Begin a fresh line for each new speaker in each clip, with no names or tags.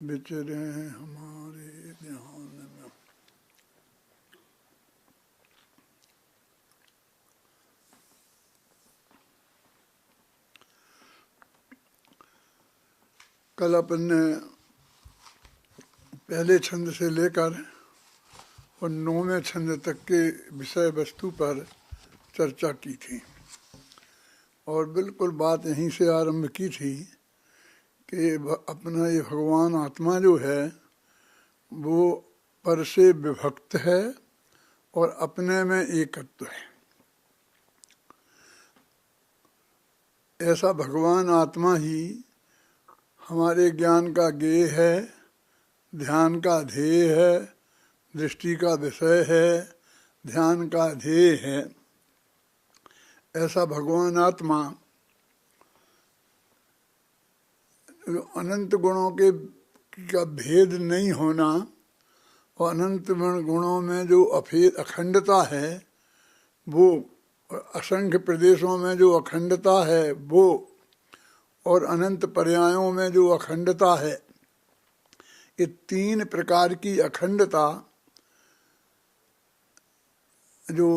विचरे हमारे ध्यान में। कल अपन ने पहले छंद से लेकर और 9वें छंद तक के विषय वस्तु पर चर्चा की थी और बिल्कुल बात यहीं से आरंभ की थी कि अपना ये भगवान आत्मा जो है वो पर से विभक्त है और अपने में एकत्व है। ऐसा भगवान आत्मा ही हमारे ज्ञान का ज्ञेय है, ध्यान का ध्येय है, दृष्टि का विषय है, ध्यान का ध्येय है। ऐसा भगवान आत्मा अनंत गुणों के का भेद नहीं होना और अनंत गुणों में जो अखंडता है वो, असंख्य प्रदेशों में जो अखंडता है वो, और अनंत पर्यायों में जो अखंडता है, ये तीन प्रकार की अखंडता जो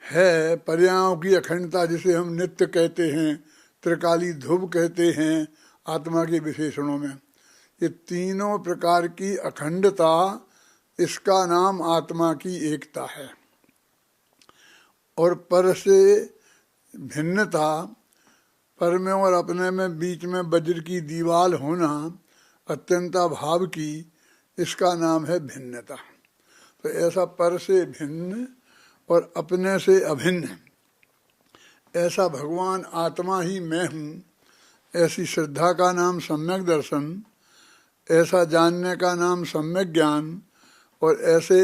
है, पर्यायों की अखंडता जिसे हम नित्य कहते हैं, त्रिकाली ध्रुव कहते हैं आत्मा के विशेषणों में, ये तीनों प्रकार की अखंडता, इसका नाम आत्मा की एकता है। और पर से भिन्नता, पर में और अपने में बीच में वज्र की दीवाल होना, अत्यंता भाव की, इसका नाम है भिन्नता। तो ऐसा पर से भिन्न और अपने से अभिन्न ऐसा भगवान आत्मा ही मैं हूँ, ऐसी श्रद्धा का नाम सम्यक दर्शन, ऐसा जानने का नाम सम्यक ज्ञान और ऐसे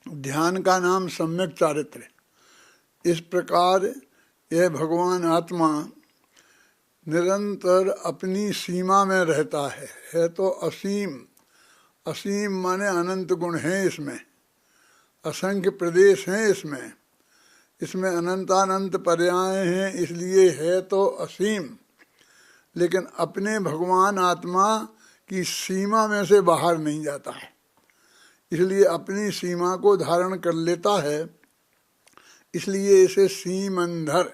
ध्यान का नाम सम्यक चारित्र्य। इस प्रकार यह भगवान आत्मा निरंतर अपनी सीमा में रहता है तो असीम। असीम माने अनंत गुण हैं इसमें, असंख्य प्रदेश हैं इसमें, इसमें अनंतानंत पर्याय हैं, इसलिए है तो असीम। लेकिन अपने भगवान आत्मा की सीमा में से बाहर नहीं जाता है, इसलिए अपनी सीमा को धारण कर लेता है। इसलिए इसे सीमंधर,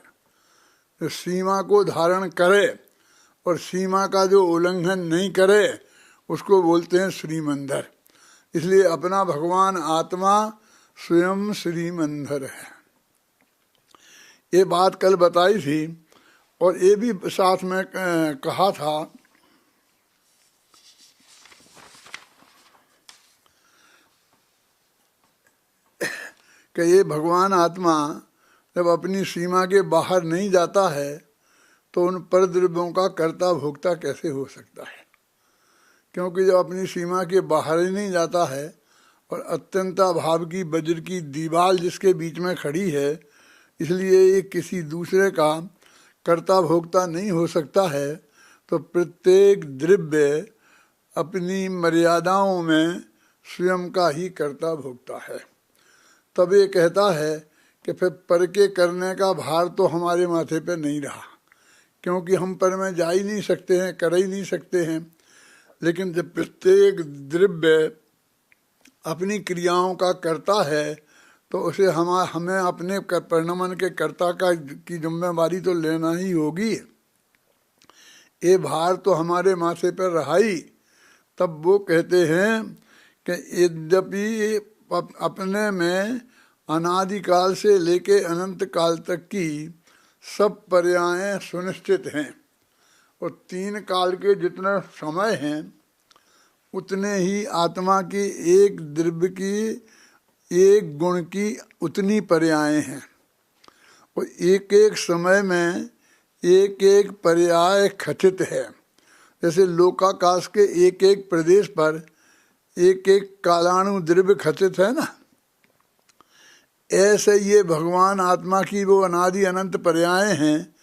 जो सीमा को धारण करे और सीमा का जो उल्लंघन नहीं करे उसको बोलते हैं श्रीमंधर। इसलिए अपना भगवान आत्मा स्वयं श्रीमंधर है। ये बात कल बताई थी और ये भी साथ में कहा था कि ये भगवान आत्मा जब अपनी सीमा के बाहर नहीं जाता है तो उन परद्रव्यों का कर्ता भोक्ता कैसे हो सकता है, क्योंकि जब अपनी सीमा के बाहर ही नहीं जाता है और अत्यंता भाव की वज्र की दीवार जिसके बीच में खड़ी है, इसलिए ये किसी दूसरे का कर्ता भोक्ता नहीं हो सकता है। तो प्रत्येक द्रव्य अपनी मर्यादाओं में स्वयं का ही कर्ता भोक्ता है। तब ये कहता है कि फिर पर के करने का भार तो हमारे माथे पे नहीं रहा, क्योंकि हम पर में जा ही नहीं सकते हैं, कर ही नहीं सकते हैं। लेकिन जब प्रत्येक द्रव्य अपनी क्रियाओं का करता है तो उसे हमें अपने परिणमन के कर्ता की जिम्मेवारी तो लेना ही होगी। ये भार तो हमारे माथे पर रहा ही। तब वो कहते हैं कि यद्यपि अपने में अनादिकाल से लेके अनंत काल तक की सब पर्याय सुनिश्चित हैं और तीन काल के जितने समय हैं उतने ही आत्मा की एक द्रव्य की, एक गुण की उतनी पर्याय हैं और एक एक समय में एक एक पर्याय खचित है। जैसे लोकाकाश के एक एक प्रदेश पर एक एक कालाणु द्रव्य खचित है ना, ऐसे ये भगवान आत्मा की वो अनादि अनंत पर्याय हैं।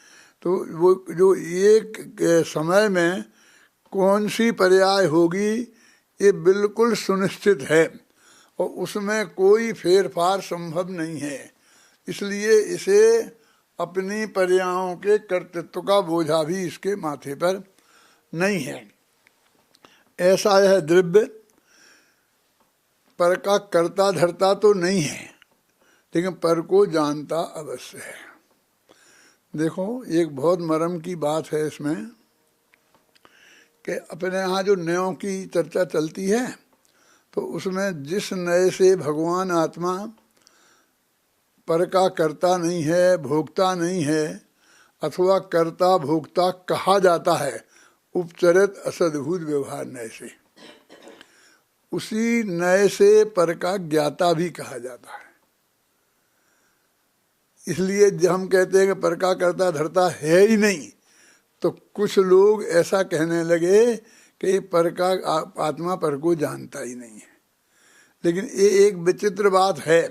तो वो जो एक समय में कौन सी पर्याय होगी ये बिल्कुल सुनिश्चित है और उसमें कोई फेरफार संभव नहीं है। इसलिए इसे अपनी पर्यायों के कर्तृत्व का बोझा भी इसके माथे पर नहीं है। ऐसा यह द्रव्य पर का कर्ता धर्ता तो नहीं है, लेकिन पर को जानता अवश्य है। देखो एक बहुत मर्म की बात है इसमें कि अपने यहाँ जो नयों की चर्चा चलती है तो उसमें जिस नए से भगवान आत्मा पर का कर्ता नहीं है, भोक्ता नहीं है, अथवा कर्ता भोक्ता कहा जाता है उपचरित असद्भुत व्यवहार नए से, उसी नए से पर का ज्ञाता भी कहा जाता है। इसलिए जब हम कहते हैं कि पर का कर्ता धर्ता है ही नहीं, तो कुछ लोग ऐसा कहने लगे कि पर का आत्मा पर को जानता ही नहीं है। लेकिन ये एक विचित्र बात है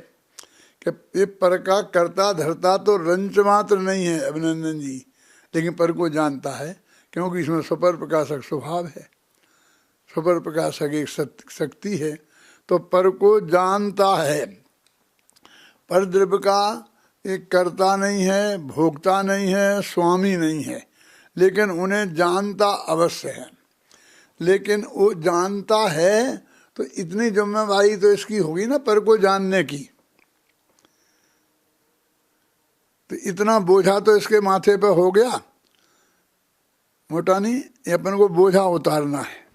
कि ये पर का कर्ता धर्ता तो रंच मात्र नहीं है अभिनंदन जी, लेकिन पर को जानता है, क्योंकि इसमें स्वपर प्रकाशक स्वभाव है, स्वपर प्रकाशक एक शक्ति है, तो पर को जानता है। पर द्रव्य का एक कर्ता नहीं है, भोक्ता नहीं है, स्वामी नहीं है, लेकिन उन्हें जानता अवश्य है। लेकिन वो जानता है तो इतनी जिम्मेवारी तो इसकी होगी ना पर को जानने की, तो इतना बोझा तो इसके माथे पर हो गया, मोटा नहीं, ये अपन को बोझा उतारना है।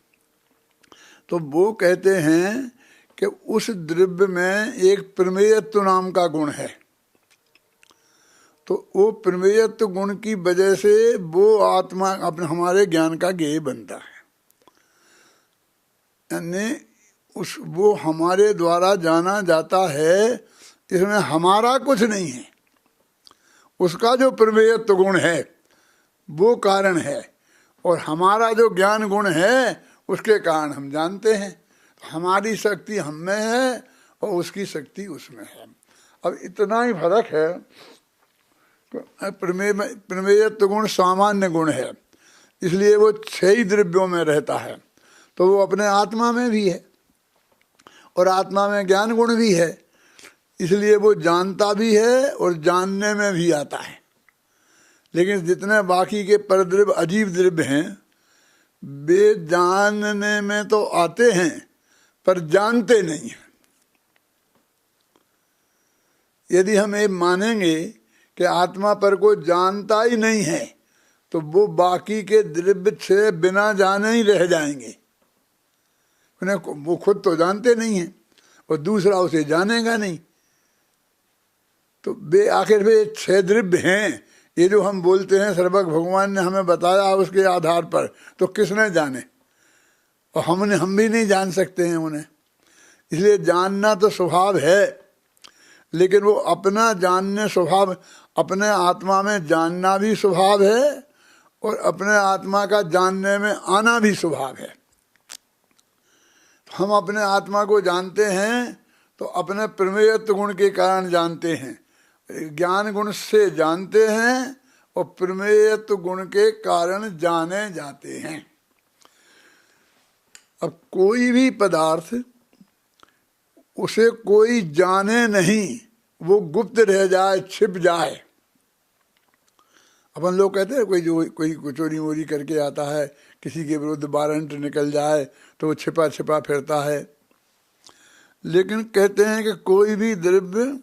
तो वो कहते हैं कि उस द्रव्य में एक प्रमेयत्व नाम का गुण है, तो वो प्रमेयत्व गुण की वजह से वो आत्मा अपने हमारे ज्ञान का ज्ञेय बनता है, यानी वो हमारे द्वारा जाना जाता है, इसमें हमारा कुछ नहीं है, उसका जो प्रमेयत्व गुण है वो कारण है, और हमारा जो ज्ञान गुण है उसके कारण हम जानते हैं। हमारी शक्ति हम में है और उसकी शक्ति उसमें है। अब इतना ही फर्क है। प्रमेयत्व गुण सामान्य गुण है, इसलिए वो 6 ही द्रव्यों में रहता है, तो वो अपने आत्मा में भी है और आत्मा में ज्ञान गुण भी है, इसलिए वो जानता भी है और जानने में भी आता है। लेकिन जितने बाकी के परद्रव्य अजीब द्रव्य हैं वे जानने में तो आते हैं पर जानते नहीं हैं। यदि हम ये मानेंगे कि आत्मा पर को जानता ही नहीं है तो वो बाकी के द्रव्य 6 बिना जाने ही रह जाएंगे, उन्हें वो खुद तो जानते नहीं हैं और दूसरा उसे जानेगा नहीं, तो वे आखिर वे 6 द्रव्य हैं। ये जो हम बोलते हैं सर्वज्ञ भगवान ने हमें बताया उसके आधार पर, तो किसने जाने, और हम भी नहीं जान सकते हैं उन्हें। इसलिए जानना तो स्वभाव है, लेकिन वो अपना जानने स्वभाव, अपने आत्मा में जानना भी स्वभाव है और अपने आत्मा का जानने में आना भी स्वभाव है। हम अपने आत्मा को जानते हैं तो अपने प्रमेयत्व गुण के कारण जानते हैं, ज्ञान गुण से जानते हैं और प्रमेयत्व गुण के कारण जाने जाते हैं। अब कोई भी पदार्थ उसे कोई जाने नहीं, वो गुप्त रह जाए, छिप जाए। अपन लोग कहते हैं कोई चोरी वोरी करके आता है, किसी के विरुद्ध वारंट निकल जाए तो वो छिपा छिपा फिरता है, लेकिन कहते हैं कि कोई भी द्रव्य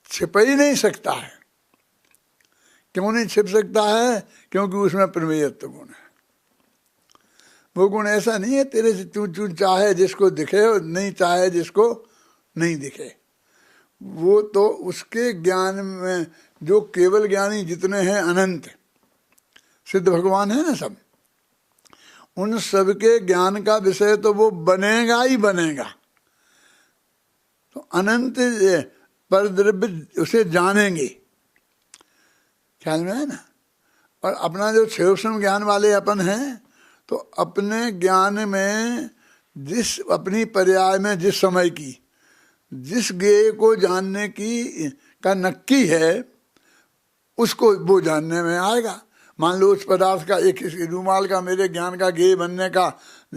छिप ही नहीं सकता है। क्यों नहीं छिप सकता है? क्योंकि उसमें प्रमेयत्व गुण है। वो गुण ऐसा नहीं है तेरे से तू चाहे जिसको दिखे और नहीं चाहे जिसको नहीं दिखे, वो तो उसके ज्ञान में जो केवल ज्ञानी जितने हैं अनंत सिद्ध भगवान है ना सब, उन सबके ज्ञान का विषय तो वो बनेगा ही बनेगा। तो अनंत पर द्रव्य उसे जानेंगे, ख्याल में है ना। और अपना जो सूक्ष्म ज्ञान वाले अपन हैं तो अपने ज्ञान में जिस अपनी पर्याय में जिस समय की जिस ज्ञेय को जानने की का नक्की है उसको वो जानने में आएगा। मान लो उस पदार्थ का एक रूमाल का मेरे ज्ञान का ज्ञेय बनने का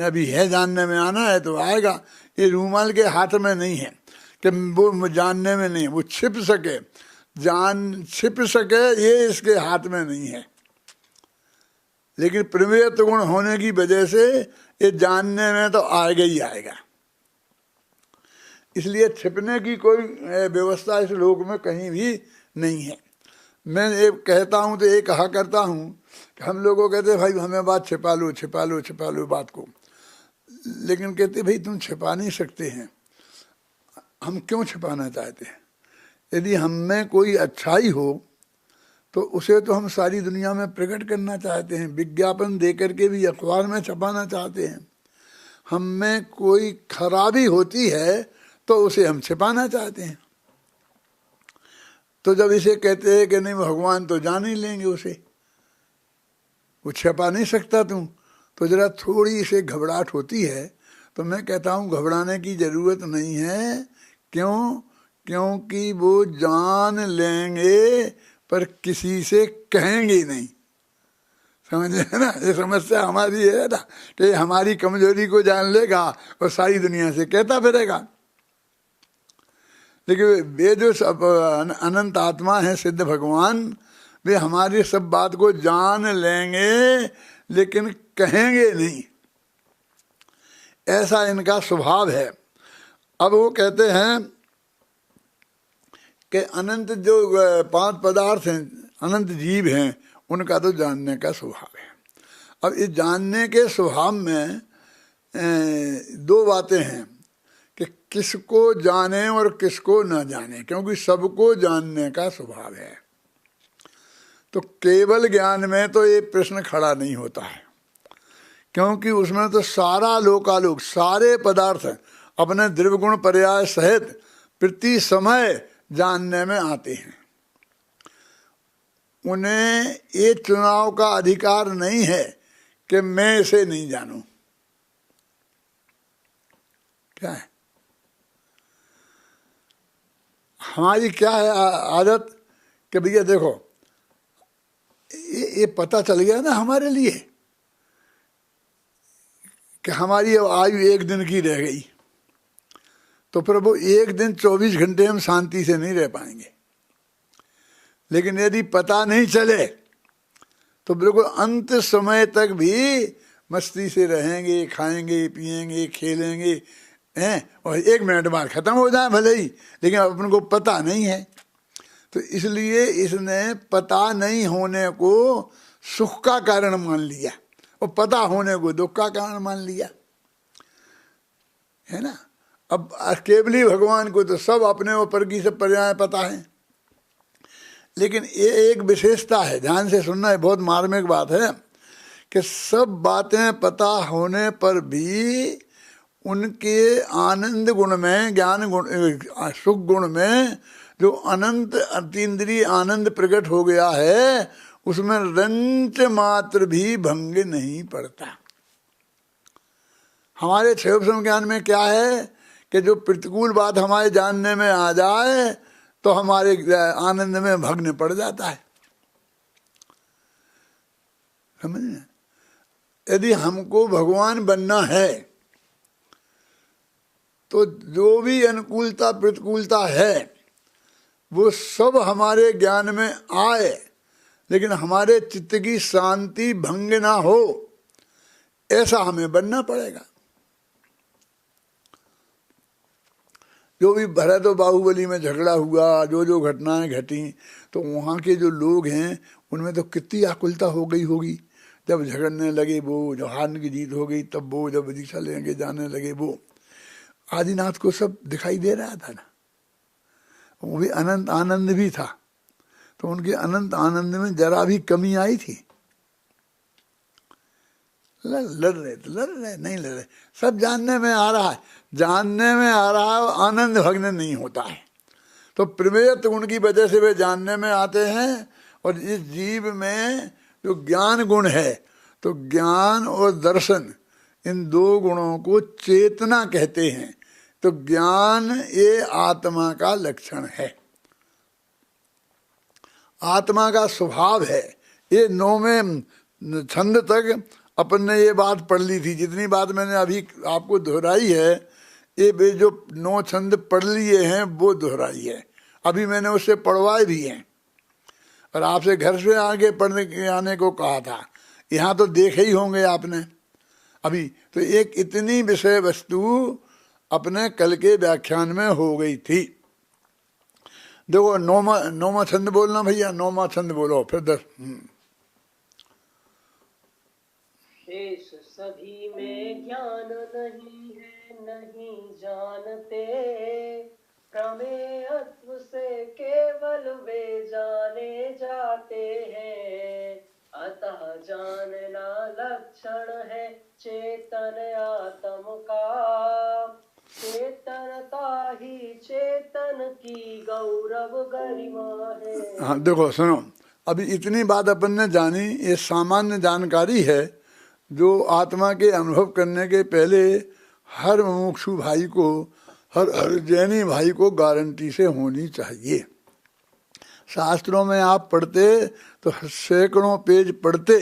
अभी है, जानने में आना है तो आएगा। ये रूमाल के हाथ में नहीं है कि वो जानने में नहीं, वो छिप सके, छिप सके ये इसके हाथ में नहीं है। लेकिन प्रमेयत्व गुण होने की वजह से ये जानने में तो आएगा ही आएगा। इसलिए छिपने की कोई व्यवस्था इस लोक में कहीं भी नहीं है। मैं ये कहता हूँ तो ये कहा करता हूँ कि हम लोगों को कहते भाई हमें बात छिपा लो छिपा लो छिपा लो बात को, लेकिन कहते भाई तुम छिपा नहीं सकते हैं। हम क्यों छिपाना चाहते हैं? यदि हम में कोई अच्छाई हो तो उसे तो हम सारी दुनिया में प्रकट करना चाहते हैं, विज्ञापन दे करके भी अखबार में छपाना चाहते हैं। हम में कोई खराबी होती है तो उसे हम छिपाना चाहते हैं। तो जब इसे कहते हैं कि नहीं भगवान तो जान ही लेंगे उसे, वो छिपा नहीं सकता तुम, तो जरा थोड़ी इसे घबराहट होती है। तो मैं कहता हूँ घबराने की जरूरत नहीं है। क्यों? क्योंकि वो जान लेंगे पर किसी से कहेंगे नहीं। समझे ना? ये समस्या हमारी है ना कि हमारी कमजोरी को जान लेगा और सारी दुनिया से कहता फिरेगा। लेकिन वे जो सब अनंत आत्मा है, सिद्ध भगवान, वे हमारी सब बात को जान लेंगे लेकिन कहेंगे नहीं। ऐसा इनका स्वभाव है। अब वो कहते हैं कि अनंत जो 5 पदार्थ हैं, अनंत जीव हैं, उनका तो जानने का स्वभाव है। अब इस जानने के स्वभाव में 2 बातें हैं कि किसको जाने और किसको न जाने, क्योंकि सबको जानने का स्वभाव है। तो केवल ज्ञान में तो ये प्रश्न खड़ा नहीं होता है, क्योंकि उसमें तो सारा लोकालोक, सारे पदार्थ अपने द्रव्यगुण पर्याय सहित प्रति समय जानने में आते हैं। उन्हें ये चुनाव का अधिकार नहीं है कि मैं इसे नहीं जानूं। क्या है हमारी, क्या है आदत कि भैया देखो ये पता चल गया ना हमारे लिए कि हमारी अब आयु 1 दिन की रह गई, तो प्रभु 1 दिन 24 घंटे हम शांति से नहीं रह पाएंगे। लेकिन यदि पता नहीं चले तो बिल्कुल अंत समय तक भी मस्ती से रहेंगे, खाएंगे पिएंगे खेलेंगे हैं, और 1 मिनट बाद खत्म हो जाए भले ही, लेकिन अपन को पता नहीं है। तो इसलिए इसने पता नहीं होने को सुख का कारण मान लिया और पता होने को दुख का कारण मान लिया, है ना। अब केवली भगवान को तो सब अपने ऊपर की सब पर्याय पता है, लेकिन ये एक विशेषता है, ध्यान से सुनना है, बहुत मार्मिक बात है कि सब बातें पता होने पर भी उनके आनंद गुण में, ज्ञान गुण, सुख गुण में जो अनंत अतीन्द्रिय आनंद प्रकट हो गया है, उसमें रंच मात्र भी भंग नहीं पड़ता। हमारे क्षेत्र ज्ञान में क्या है कि जो प्रतिकूल बात हमारे जानने में आ जाए तो हमारे आनंद में भग्न पड़ जाता है। समझे? यदि हमको भगवान बनना है तो जो भी अनुकूलता प्रतिकूलता है वो सब हमारे ज्ञान में आए, लेकिन हमारे चित्त की शांति भंग ना हो, ऐसा हमें बनना पड़ेगा। जो भी भरत और बाहुबली में झगड़ा हुआ, जो जो घटनाएं घटी, तो वहाँ के जो लोग हैं उनमें तो कितनी आकुलता हो गई होगी। जब झगड़ने लगे वो, जब हारने की जीत हो गई तब वो, जब दीक्षा लेके जाने लगे वो, आदिनाथ को सब दिखाई दे रहा था ना। वो भी अनंत आनंद भी था, तो उनके अनंत आनंद में जरा भी कमी आई थी? लड़ रहे नहीं लड़ रहे, सब जानने में आ रहा है, जानने में आ रहा है, आनंद भग्न नहीं होता है। तो प्रमेयत्व गुण की वजह से वे जानने में आते हैं। और इस जीव में जो ज्ञान गुण है, तो ज्ञान और दर्शन, इन 2 गुणों को चेतना कहते हैं। तो ज्ञान ये आत्मा का लक्षण है, आत्मा का स्वभाव है। ये 9वें छंद तक अपन ने ये बात पढ़ ली थी। जितनी बात मैंने अभी आपको दोहराई है, ये वे जो 9 छंद पढ़ लिए हैं वो दोहराई है। अभी मैंने उससे पढ़वाए भी हैं और आपसे घर से आगे पढ़ने के आने को कहा था। यहाँ तो देखे ही होंगे आपने। अभी तो एक इतनी विषय वस्तु अपने कल के व्याख्यान में हो गई थी। देखो नौमा छंद बोलना भैया, नौमा छंद बोलो फिर 10।
शेष सभी में ज्ञान नहीं है, नहीं जानते, प्रमेयत्व से केवल वे जाने जाते हैं। अतः जानना लक्षण है चेतन आत्म का, चेतनता ही चेतन की गौरव गरिमा है।
हाँ देखो सुनो, अभी इतनी बात अपन ने जानी, ये सामान्य जानकारी है जो आत्मा के अनुभव करने के पहले हर मुमुक्षु भाई को, हर जैनी भाई को गारंटी से होनी चाहिए। शास्त्रों में आप पढ़ते तो सैकड़ों पेज पढ़ते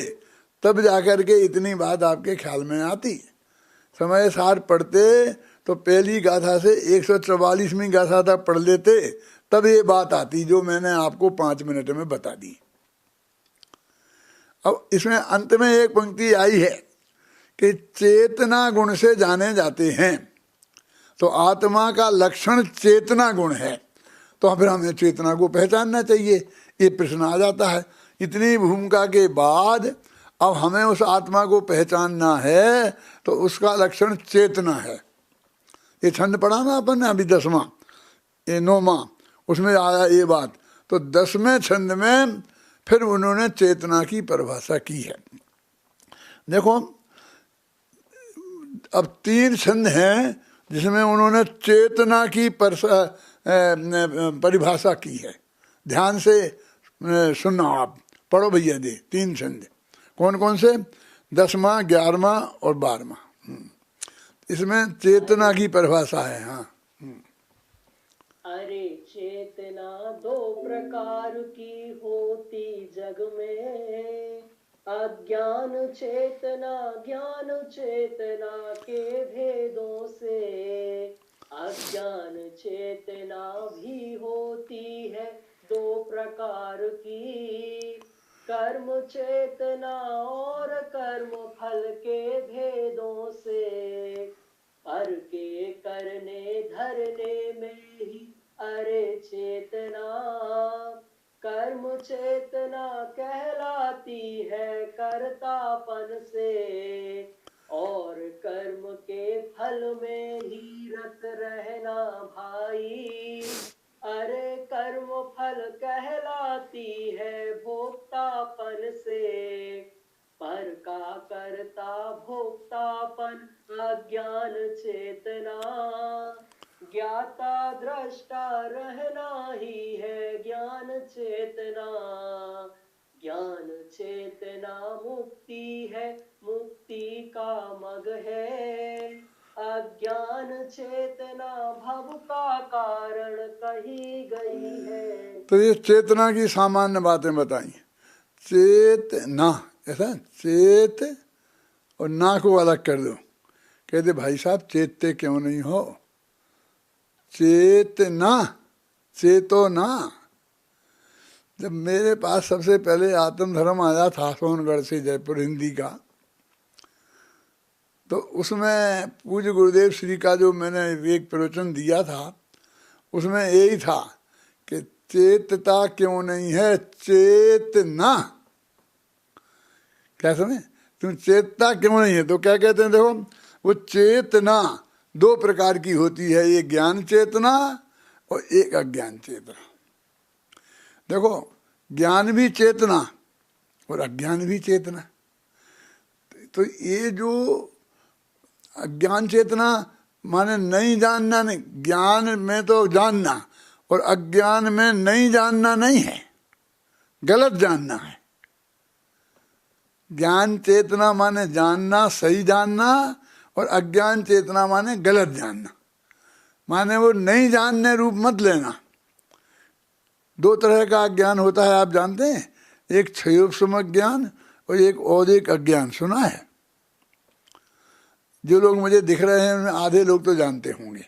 तब जाकर के इतनी बात आपके ख्याल में आती। समय सार पढ़ते तो पहली गाथा से 144वीं गाथा तक पढ़ लेते, तब ये बात आती जो मैंने आपको 5 मिनट में बता दी। अब इसमें अंत में एक पंक्ति आई है कि चेतना गुण से जाने जाते हैं, तो आत्मा का लक्षण चेतना गुण है, तो फिर हमें चेतना को पहचानना चाहिए। ये प्रश्न आ जाता है। इतनी भूमिका के बाद अब हमें उस आत्मा को पहचानना है, तो उसका लक्षण चेतना है। ये छंद पढ़ा ना अपन ने अभी 10वां, ये 9वां, उसमें आया ये बात। तो 10वें छंद में फिर उन्होंने चेतना की परिभाषा की है। देखो अब 3 छंद हैं जिसमें उन्होंने चेतना की परिभाषा की है। ध्यान से सुनना, आप पढ़ो भैया दे 3 छंद। कौन कौन से? 10वां, 11वां और 12वां। इसमें चेतना की परिभाषा है। हाँ,
अरे चेतना 2 प्रकार की होती जग में, अज्ञान चेतना ज्ञान चेतना के भेदों से। अज्ञान चेतना भी होती है 2 प्रकार की, कर्म चेतना और कर्म फल के भेदों से। पर के करने धरने में ही अरे चेतना, कर्म चेतना कहलाती है कर्तापन से। और कर्म के फल में ही रत रहना भाई, अरे कर्म फल कहलाती है भोक्तापन से। पर का करता भोक्तापन अज्ञान चेतना, ज्ञाता दृष्टा रहना ही है ज्ञान चेतना। ज्ञान चेतना मुक्ति है, मुक्ति का मग है। अज्ञान चेतना भव का कारण कही गई है।
तो ये चेतना की सामान्य बातें बताई। चेतना, ऐसा चेत और ना को अलग कर दो। कहते भाई साहब चेतते क्यों नहीं हो? चेतना, चेतो ना। जब मेरे पास सबसे पहले आत्मधर्म आया था सोनगढ़ से जयपुर हिंदी का, तो उसमें पूज्य गुरुदेव श्री का जो मैंने एक प्रवचन दिया था, उसमें यही था कि चेतता क्यों नहीं है, चेतना। क्या समझे? तुम चेतता क्यों नहीं है? तो क्या कहते हैं, देखो वो चेतना 2 प्रकार की होती है, एक ज्ञान चेतना और एक अज्ञान चेतना। देखो ज्ञान भी चेतना और अज्ञान भी चेतना। तो ये जो अज्ञान चेतना माने नहीं जानना, नहीं, ज्ञान में तो जानना और अज्ञान में नहीं जानना नहीं है, गलत जानना है। ज्ञान चेतना माने जानना, सही जानना, और अज्ञान चेतना माने गलत जानना। माने वो नहीं जानने रूप मत लेना। 2 तरह का अज्ञान होता है, आप जानते हैं, एक क्षयोपशम ज्ञान और एक औदिक अज्ञान। सुना है? जो लोग मुझे दिख रहे हैं उनमें आधे लोग तो जानते होंगे,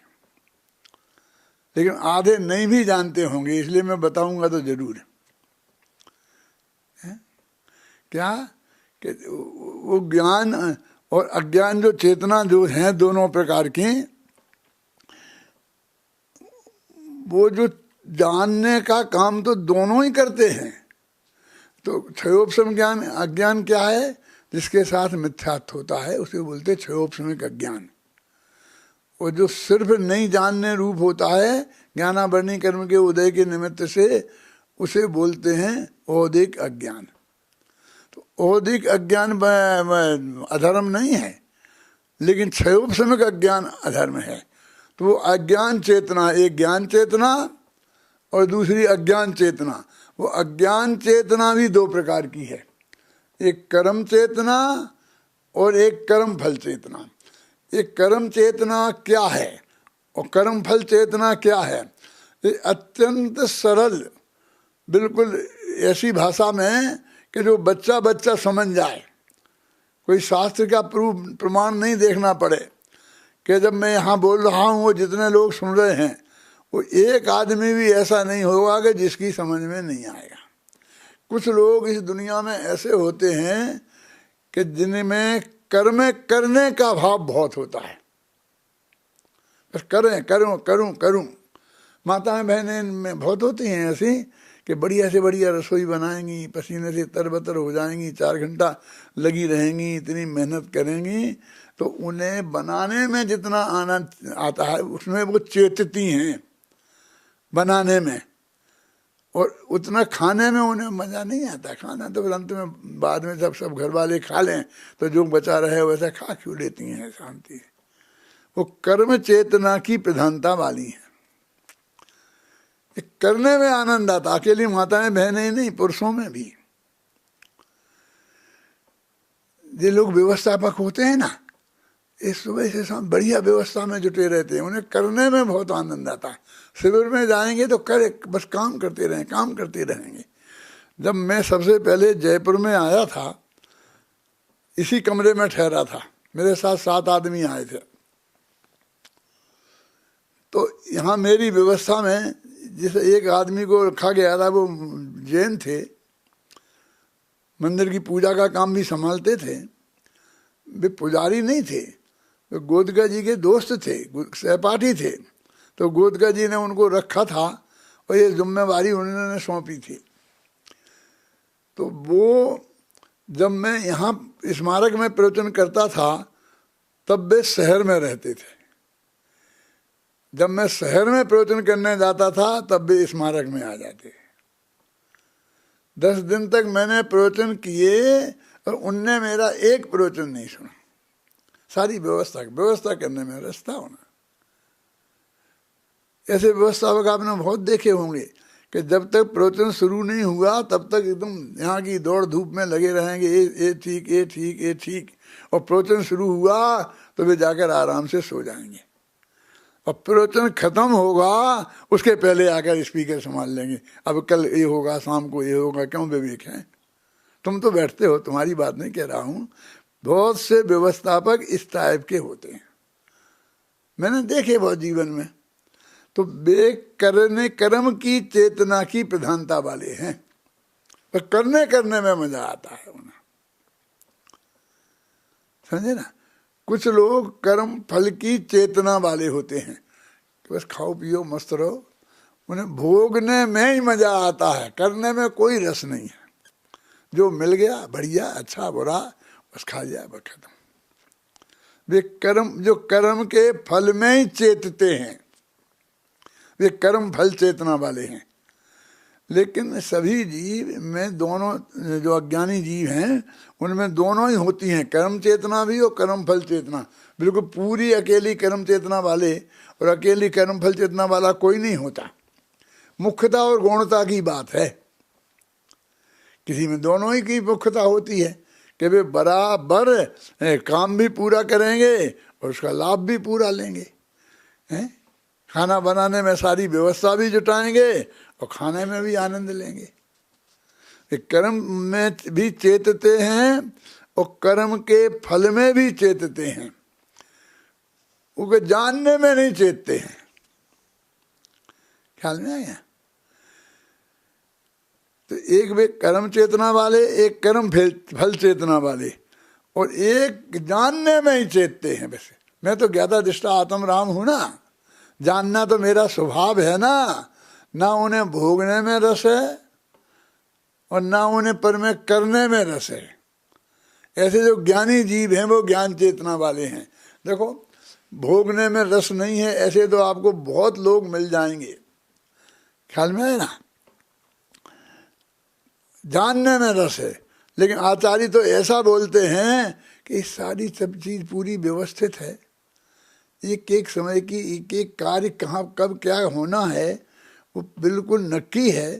लेकिन आधे नहीं भी जानते होंगे, इसलिए मैं बताऊंगा तो जरूर है। क्या कि वो ज्ञान और अज्ञान जो चेतना जो हैं दोनों प्रकार की, वो जो जानने का काम तो दोनों ही करते हैं। तो क्षयोपशम ज्ञान अज्ञान क्या है? जिसके साथ मिथ्यात्व होता है उसे बोलते क्षयोपशमिक अज्ञान। वो जो सिर्फ नहीं जानने रूप होता है ज्ञानावरणी कर्म के उदय के निमित्त से, उसे बोलते हैं औदिक अज्ञान। तो औदिक अज्ञान अधर्म नहीं है, लेकिन क्षयोपशमिक अज्ञान अधर्म है। तो वो अज्ञान चेतना, एक ज्ञान चेतना और दूसरी अज्ञान चेतना। वो अज्ञान चेतना भी दो प्रकार की है, एक कर्म चेतना और एक कर्म फल चेतना। एक कर्म चेतना क्या है और कर्म फल चेतना क्या है? ये अत्यंत सरल, बिल्कुल ऐसी भाषा में कि जो बच्चा बच्चा समझ जाए, कोई शास्त्र का प्रमाण नहीं देखना पड़े कि जब मैं यहाँ बोल रहा हूँ वो जितने लोग सुन रहे हैं, वो एक आदमी भी ऐसा नहीं होगा कि जिसकी समझ में नहीं आएगा। कुछ लोग इस दुनिया में ऐसे होते हैं कि जिनमें कर्म करने का भाव बहुत होता है, बस करें करूं करूं करूं। माताएं बहनें में बहुत होती हैं ऐसी कि बढ़िया से बढ़िया रसोई बनाएंगी, पसीने से तरबतर हो जाएंगी, 4 घंटा लगी रहेंगी, इतनी मेहनत करेंगी, तो उन्हें बनाने में जितना आनंद आता है उसमें वो चेतती हैं बनाने में, और उतना खाने में उन्हें मज़ा नहीं आता। खाना तो अंत में बाद में सब घर वाले खा लें तो जो बचा रहे वैसा खा क्यों लेती हैं शांति। वो कर्म चेतना की प्रधानता वाली है, करने में आनंद आता। अकेली माताएं बहनें ही नहीं, पुरुषों में भी ये लोग व्यवस्थापक होते हैं ना, इस सुबह से शाम बढ़िया व्यवस्था में जुटे रहते हैं, उन्हें करने में बहुत आनंद आता है। शिविर में जाएंगे तो करे बस काम करते रहें, काम करते रहेंगे। जब मैं सबसे पहले जयपुर में आया था, इसी कमरे में ठहरा था, मेरे साथ 7 आदमी आए थे। तो यहाँ मेरी व्यवस्था में जिस एक आदमी को रखा गया था, वो जैन थे, मंदिर की पूजा का काम भी संभालते थे। वे पुजारी नहीं थे, वे गोदका जी के दोस्त थे, सहपाठी थे। तो गोदका जी ने उनको रखा था और ये जिम्मेवारी उन्होंने सौंपी थी। तो वो जब मैं यहाँ स्मारक में प्रवचन करता था तब वे शहर में रहते थे। जब मैं शहर में प्रवचन करने जाता था तब वे स्मारक में आ जाते। 10 दिन तक मैंने प्रवचन किए और उनने मेरा एक प्रवचन नहीं सुना। सारी व्यवस्था करने में रास्ता होना। ऐसे व्यवस्थापक आपने बहुत देखे होंगे कि जब तक प्रवचन शुरू नहीं हुआ तब तक एकदम यहाँ की दौड़ धूप में लगे रहेंगे, ये ठीक ये ठीक ये ठीक, और प्रवचन शुरू हुआ तो वे जाकर आराम से सो जाएंगे, और प्रवचन खत्म होगा उसके पहले आकर स्पीकर संभाल लेंगे। अब कल ये होगा, शाम को ये होगा, क्यों विवेक है? तुम तो बैठते हो, तुम्हारी बात नहीं कह रहा हूँ। बहुत से व्यवस्थापक इस टाइप के होते हैं, मैंने देखे बहुत जीवन में। तो वे कर्म की चेतना की प्रधानता वाले हैं, पर करने में मजा आता है उन्हें, समझे ना। कुछ लोग कर्म फल की चेतना वाले होते हैं कि बस खाओ पियो मस्त रहो, उन्हें भोगने में ही मजा आता है, करने में कोई रस नहीं है। जो मिल गया बढ़िया, अच्छा बुरा, बस खा जाए, बस खत्म। वे जो कर्म के फल में ही चेतते हैं, वे कर्म फल चेतना वाले हैं। लेकिन सभी जीव में दोनों, जो अज्ञानी जीव हैं उनमें दोनों ही होती हैं, कर्म चेतना भी और कर्म फल चेतना। बिल्कुल पूरी अकेली कर्म चेतना वाले और अकेली कर्म फल चेतना वाला कोई नहीं होता। मुख्यता और गौणता की बात है, किसी में दोनों ही की मुख्यता होती है कि वे बराबर काम भी पूरा करेंगे और उसका लाभ भी पूरा लेंगे, हैं? खाना बनाने में सारी व्यवस्था भी जुटाएंगे और खाने में भी आनंद लेंगे। कर्म में भी चेतते हैं और कर्म के फल में भी चेतते हैं, उनको जानने में नहीं चेतते हैं। ख्याल में आया? तो एक वे कर्म चेतना वाले, एक कर्म फल चेतना वाले, और एक जानने में ही चेतते हैं। वैसे मैं तो ज्ञाता दृष्टा आत्म राम हूं ना, जानना तो मेरा स्वभाव है ना। ना उन्हें भोगने में रस है और ना उन्हें पर में करने में रस है। ऐसे जो ज्ञानी जीव हैं वो ज्ञान चेतना वाले हैं। देखो भोगने में रस नहीं है ऐसे तो आपको बहुत लोग मिल जाएंगे, ख्याल में है ना। जानने में रस है, लेकिन आचार्य तो ऐसा बोलते हैं कि सारी सब चीज पूरी व्यवस्थित है, एक एक समय की एक एक कार्य कहाँ कब क्या होना है वो बिल्कुल नक्की है।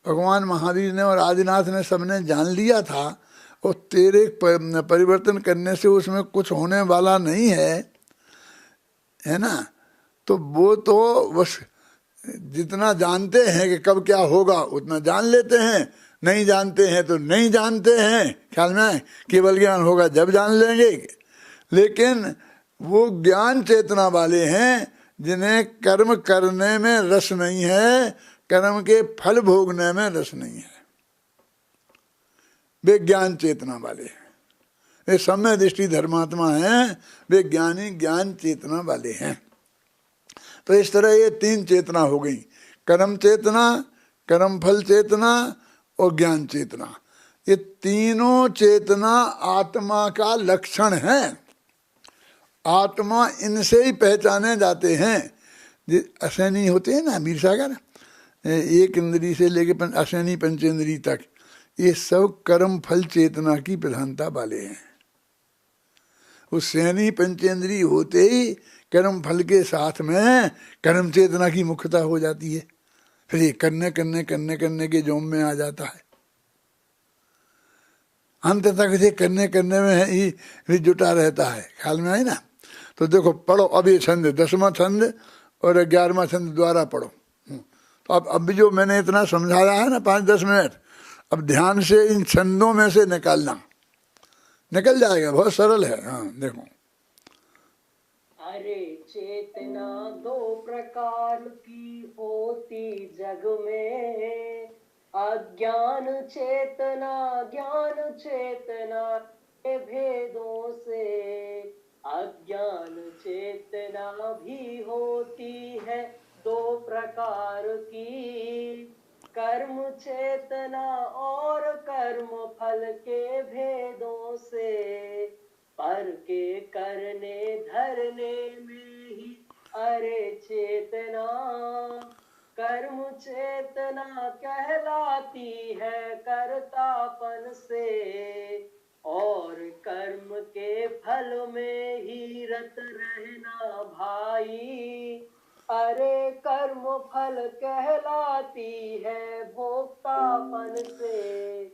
भगवान महावीर ने और आदिनाथ ने सबने जान लिया था, और तेरे परिवर्तन करने से उसमें कुछ होने वाला नहीं है ना। तो वो तो बस जितना जानते हैं कि कब क्या होगा उतना जान लेते हैं, नहीं जानते हैं तो नहीं जानते हैं, ख्याल में केवल ज्ञान होगा जब जान लेंगे। लेकिन वो ज्ञान चेतना वाले हैं जिन्हें कर्म करने में रस नहीं है, कर्म के फल भोगने में रस नहीं है, वे ज्ञान चेतना वाले हैं। वे सम्य दृष्टि धर्मात्मा हैं, वे ज्ञानी ज्ञान चेतना वाले हैं। तो इस तरह ये तीन चेतना हो गई, कर्म चेतना, कर्म फल चेतना और ज्ञान चेतना। ये तीनों चेतना आत्मा का लक्षण है। आत्मा इनसे ही पहचाने जाते हैं। असैनी होते हैं ना मीर सागर, एक इंद्री से लेकर असैनी पंचेंद्री तक, ये सब कर्म फल चेतना की प्रधानता वाले हैं। उस सैनी पंचेंद्री होते ही कर्म फल के साथ में कर्म चेतना की मुख्यता हो जाती है। फिर ये करने करने करने करने के जोम में आ जाता है, अंत तक इसे करने करने में ही जुटा रहता है, ख्याल में है ना। तो देखो पढ़ो अब ये छंद, 10वां छंद और 11वां छंद द्वारा पढ़ो। तो अब भी जो मैंने इतना समझाया है ना 5-10 मिनट, अब ध्यान से इन छंदों में से निकालना, निकल जाएगा, बहुत सरल है। हाँ देखो,
अरे चेतना दो प्रकार की होती जग में, अज्ञान चेतना ज्ञान चेतना के भेदों से। अज्ञान चेतना भी होती है दो प्रकार की, कर्म चेतना और कर्म फल के भेदों से। पर के करने धरने में ही अरे चेतना, कर्म चेतना कहलाती है कर्तापन से। और कर्म के फल में ही रत रहना भाई, अरे कर्म फल कहलाती है भोक्तापन से।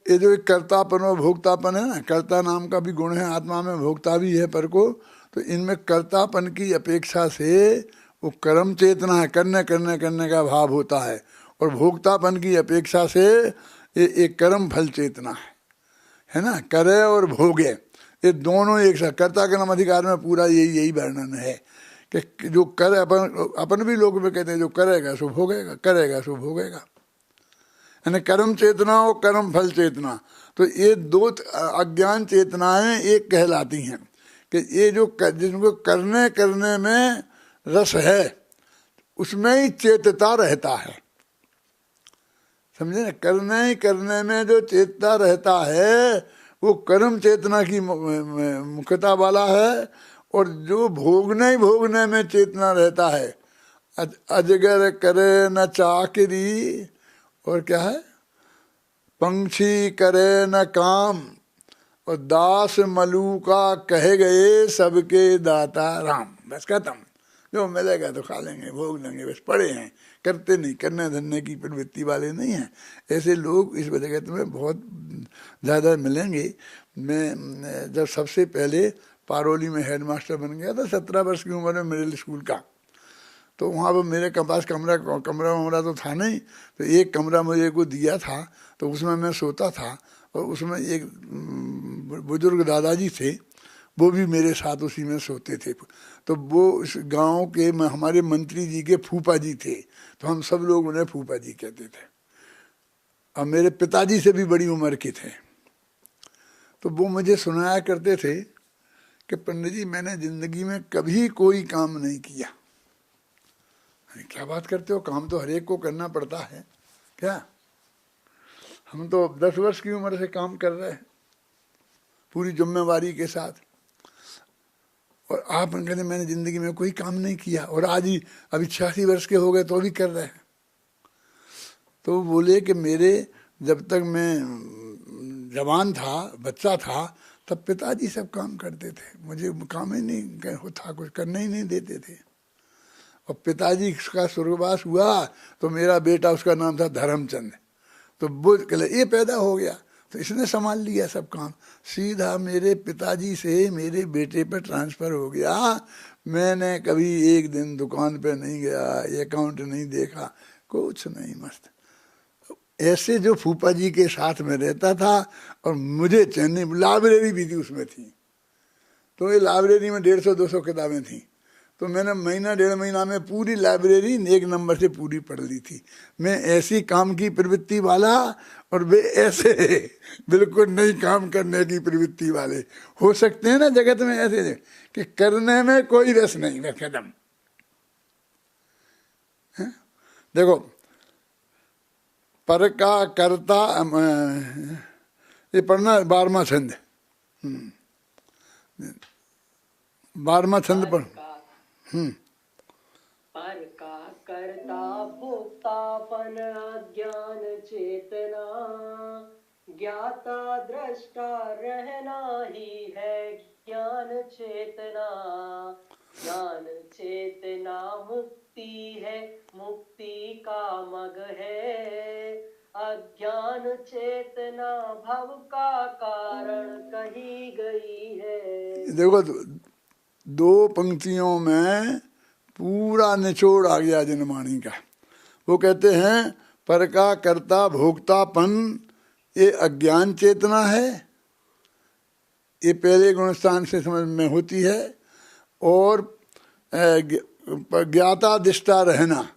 ये जो एक कर्तापन और भोक्तापन है ना, कर्ता नाम का भी गुण है आत्मा में, भोक्ता भी है पर को। तो इनमें कर्तापन की अपेक्षा से वो कर्म चेतना है, करने करने करने का भाव होता है, और भोक्तापन की अपेक्षा से ये एक कर्म फल चेतना है ना। करे और भोगे ये दोनों एक साथ, कर्ता के नाम अधिकार में पूरा यही वर्णन है कि जो करे, अपन भी लोग में कहते हैं जो करेगा सो भोगेगा, करेगा सो भोगेगा, यानी कर्म चेतना और कर्म फल चेतना। तो ये दो अज्ञान चेतनाएं एक कहलाती हैं कि ये जो जिनको करने करने में रस है उसमें ही चेतता रहता है, समझे ना। करने करने में जो चेतता रहता है वो कर्म चेतना की मुख्यता वाला है, और जो भोगने भोगने में चेतना रहता है, अजगर करे न चाकरी, और क्या है, पंछी करे न काम, और दास मलूका कह गए सबके दाता राम। बस खत्म, जो मिलेगा तो खा लेंगे, भोग लेंगे, बस पड़े हैं, करते नहीं, करने धरने की प्रवृत्ति वाले नहीं हैं। ऐसे लोग इस जगत में बहुत ज़्यादा मिलेंगे। मैं जब सबसे पहले पारोली में हेडमास्टर बन गया था 17 वर्ष की उम्र में मिडिल स्कूल का, तो वहाँ पर मेरे पास कमरा तो था नहीं, तो एक कमरा मुझे को दिया था, तो उसमें मैं सोता था। और उसमें एक बुजुर्ग दादाजी थे, वो भी मेरे साथ उसी में सोते थे। तो वो इस गांव के हमारे मंत्री जी के फूफा जी थे, तो हम सब लोग उन्हें फूफा जी कहते थे, और मेरे पिताजी से भी बड़ी उम्र के थे। तो वो मुझे सुनाया करते थे कि पंडित जी मैंने जिंदगी में कभी कोई काम नहीं किया। क्या बात करते हो, काम तो हर एक को करना पड़ता है क्या? हम तो 10 वर्ष की उम्र से काम कर रहे हैं पूरी जिम्मेवारी के साथ, और आप कहते मैंने जिंदगी में कोई काम नहीं किया, और आज ही अभी 86 वर्ष के हो गए तो भी कर रहे हैं। तो बोले कि मेरे जब तक मैं जवान था, बच्चा था, तब पिताजी सब काम करते थे, मुझे काम ही नहीं था, कुछ करने ही नहीं देते थे। और पिताजी का स्वर्गवास हुआ तो मेरा बेटा, उसका नाम था धर्मचंद, तो वो कहले ये पैदा हो गया तो इसने संभाल लिया सब काम। सीधा मेरे पिताजी से मेरे बेटे पे ट्रांसफ़र हो गया। मैंने कभी एक दिन दुकान पे नहीं गया, अकाउंट नहीं देखा, कुछ नहीं, मस्त ऐसे जो फूफा जी के साथ में रहता था। और मुझे चैन्नई लाइब्रेरी भी थी, उसमें थी, तो ये लाइब्रेरी में 150-200 किताबें थी, तो मैंने महीना 1.5 महीना में पूरी लाइब्रेरी 1 नंबर से पूरी पढ़ ली थी। मैं ऐसी काम की प्रवृत्ति वाला, और वे ऐसे बिल्कुल नहीं काम करने की प्रवृत्ति वाले। हो सकते हैं ना जगत में ऐसे कि करने में कोई रस नहीं, वह कदम। देखो पर का करता, ये पढ़ना 12वां छंद, 12वां छंद पढ़।
पर का करता भोक्तापन अज्ञान चेतना, ज्ञाता दृष्टा रहना ही है ज्ञान चेतना। ज्ञान चेतना मुक्ति है, मुक्ति का मग है। अज्ञान चेतना भव का कारण कही गई है।
देखो 2 पंक्तियों में पूरा निचोड़ आ गया जनवाणी का। वो कहते हैं पर का कर्ता भोक्तापन ये अज्ञान चेतना है, ये पहले गुणस्थान से समझ में होती है, और ज्ञाता दिष्टा रहना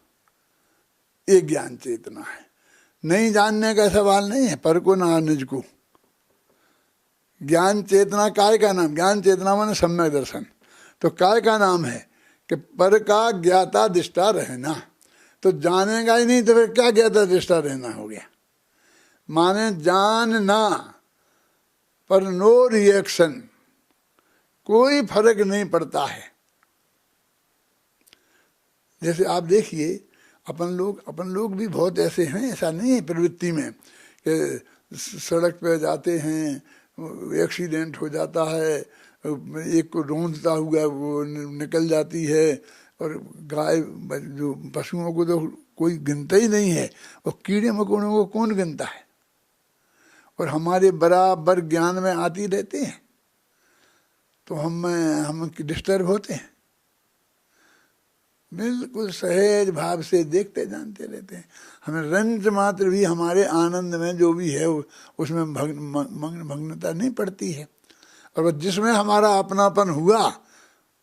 ये ज्ञान चेतना है। नहीं जानने का सवाल नहीं है, पर को ना निज को। ज्ञान चेतना काय का नाम, ज्ञान चेतना माने सम्यक दर्शन, तो काय का नाम है कि पर का ज्ञाता दिष्टा रहना। तो जानेगा ही नहीं तो फिर क्या ज्ञाता दिष्टा रहना हो गया? माने जानना पर नो रिएक्शन, कोई फर्क नहीं पड़ता है। जैसे आप देखिए अपन लोग भी बहुत ऐसे हैं, ऐसा नहीं है प्रवृत्ति में कि सड़क पे जाते हैं, एक्सीडेंट हो जाता है, एक को रोंदता हुआ वो निकल जाती है, और गाय जो पशुओं को तो कोई गिनता ही नहीं है, और कीड़े मकोड़ों को कौन गिनता है? और हमारे बराबर ज्ञान में आती रहते हैं तो हम डिस्टर्ब होते हैं। बिल्कुल सहज भाव से देखते जानते रहते हैं। हमें रंज मात्र भी हमारे आनंद में जो भी है उसमें भग्नता नहीं पड़ती है। और जिसमें हमारा अपनापन हुआ,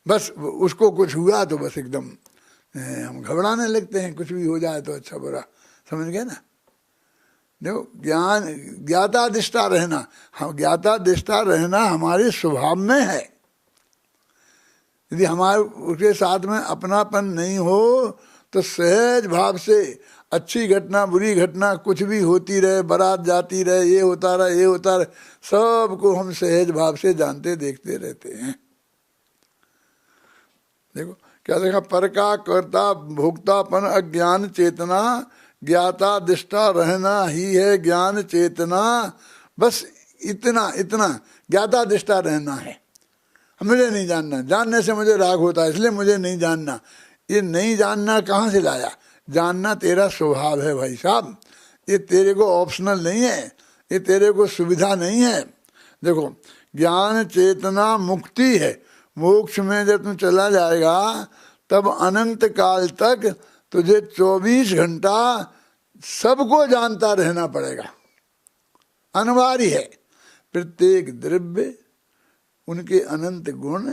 बस उसको कुछ हुआ तो बस एकदम हम घबराने लगते हैं, कुछ भी हो जाए तो अच्छा बुरा, समझ गए ना? देखो ज्ञान ज्ञाता दिष्टा रहना, हम ज्ञाता दिष्टा रहना हमारे स्वभाव में है। यदि हमारे उसके साथ में अपनापन नहीं हो तो सहज भाव से अच्छी घटना बुरी घटना कुछ भी होती रहे, बारात जाती रहे, ये होता रहे, ये होता रहे, सबको हम सहज भाव से जानते देखते रहते हैं। देखो क्या देखा, पर का कर्ता भोक्तापन अज्ञान चेतना, ज्ञाता दिष्टा रहना ही है ज्ञान चेतना। बस इतना इतना ज्ञाता दिष्टा रहना है। मुझे नहीं जानना, जानने से मुझे राग होता है, इसलिए मुझे नहीं जानना। ये नहीं जानना कहाँ से लाया? जानना तेरा स्वभाव है भाई साहब, ये तेरे को ऑप्शनल नहीं है, ये तेरे को सुविधा नहीं है। देखो ज्ञान चेतना मुक्ति है। मोक्ष में जब तुम चला जाएगा तब अनंत काल तक तुझे 24 घंटा सबको जानता रहना पड़ेगा, अनिवार्य है। प्रत्येक द्रव्य, उनके अनंत गुण,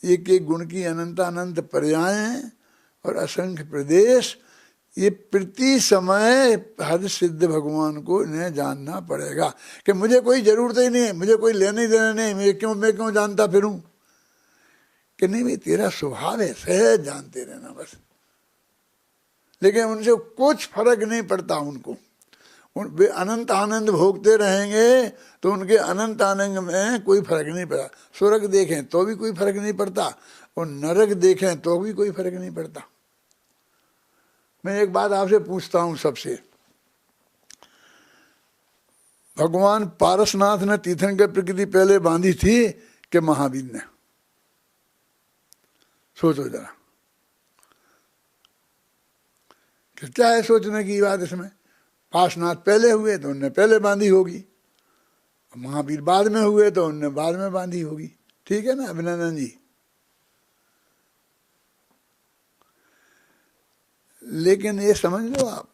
एक एक गुण की अनंत अनंत पर्यायें और असंख्य प्रदेश, ये प्रति समय हर सिद्ध भगवान को इन्हें जानना पड़ेगा। कि मुझे कोई जरूरत ही नहीं है, मुझे कोई लेने देना नहीं, मैं क्यों जानता फिरूं? कि नहीं भाई तेरा स्वभाव है, सहज जानते रहना बस। लेकिन उनसे कुछ फर्क नहीं पड़ता उनको, वे अनंत आनंद भोगते रहेंगे तो उनके अनंत आनंद में कोई फर्क नहीं पड़ा। स्वर्ग देखें तो भी कोई फर्क नहीं पड़ता और नरक देखें तो भी कोई फर्क नहीं पड़ता। मैं एक बात आपसे पूछता हूं सबसे, भगवान पारसनाथ ने तीर्थंकर प्रकृति पहले बांधी थी कि महावीर ने? सोचो जरा, क्या है सोचने की बात इसमें? पार्श्वनाथ पहले हुए तो उनने पहले बांधी होगी, महावीर बाद में हुए तो उनने बाद में बांधी होगी। ठीक है ना अभिनंदन जी? लेकिन ये समझ लो आप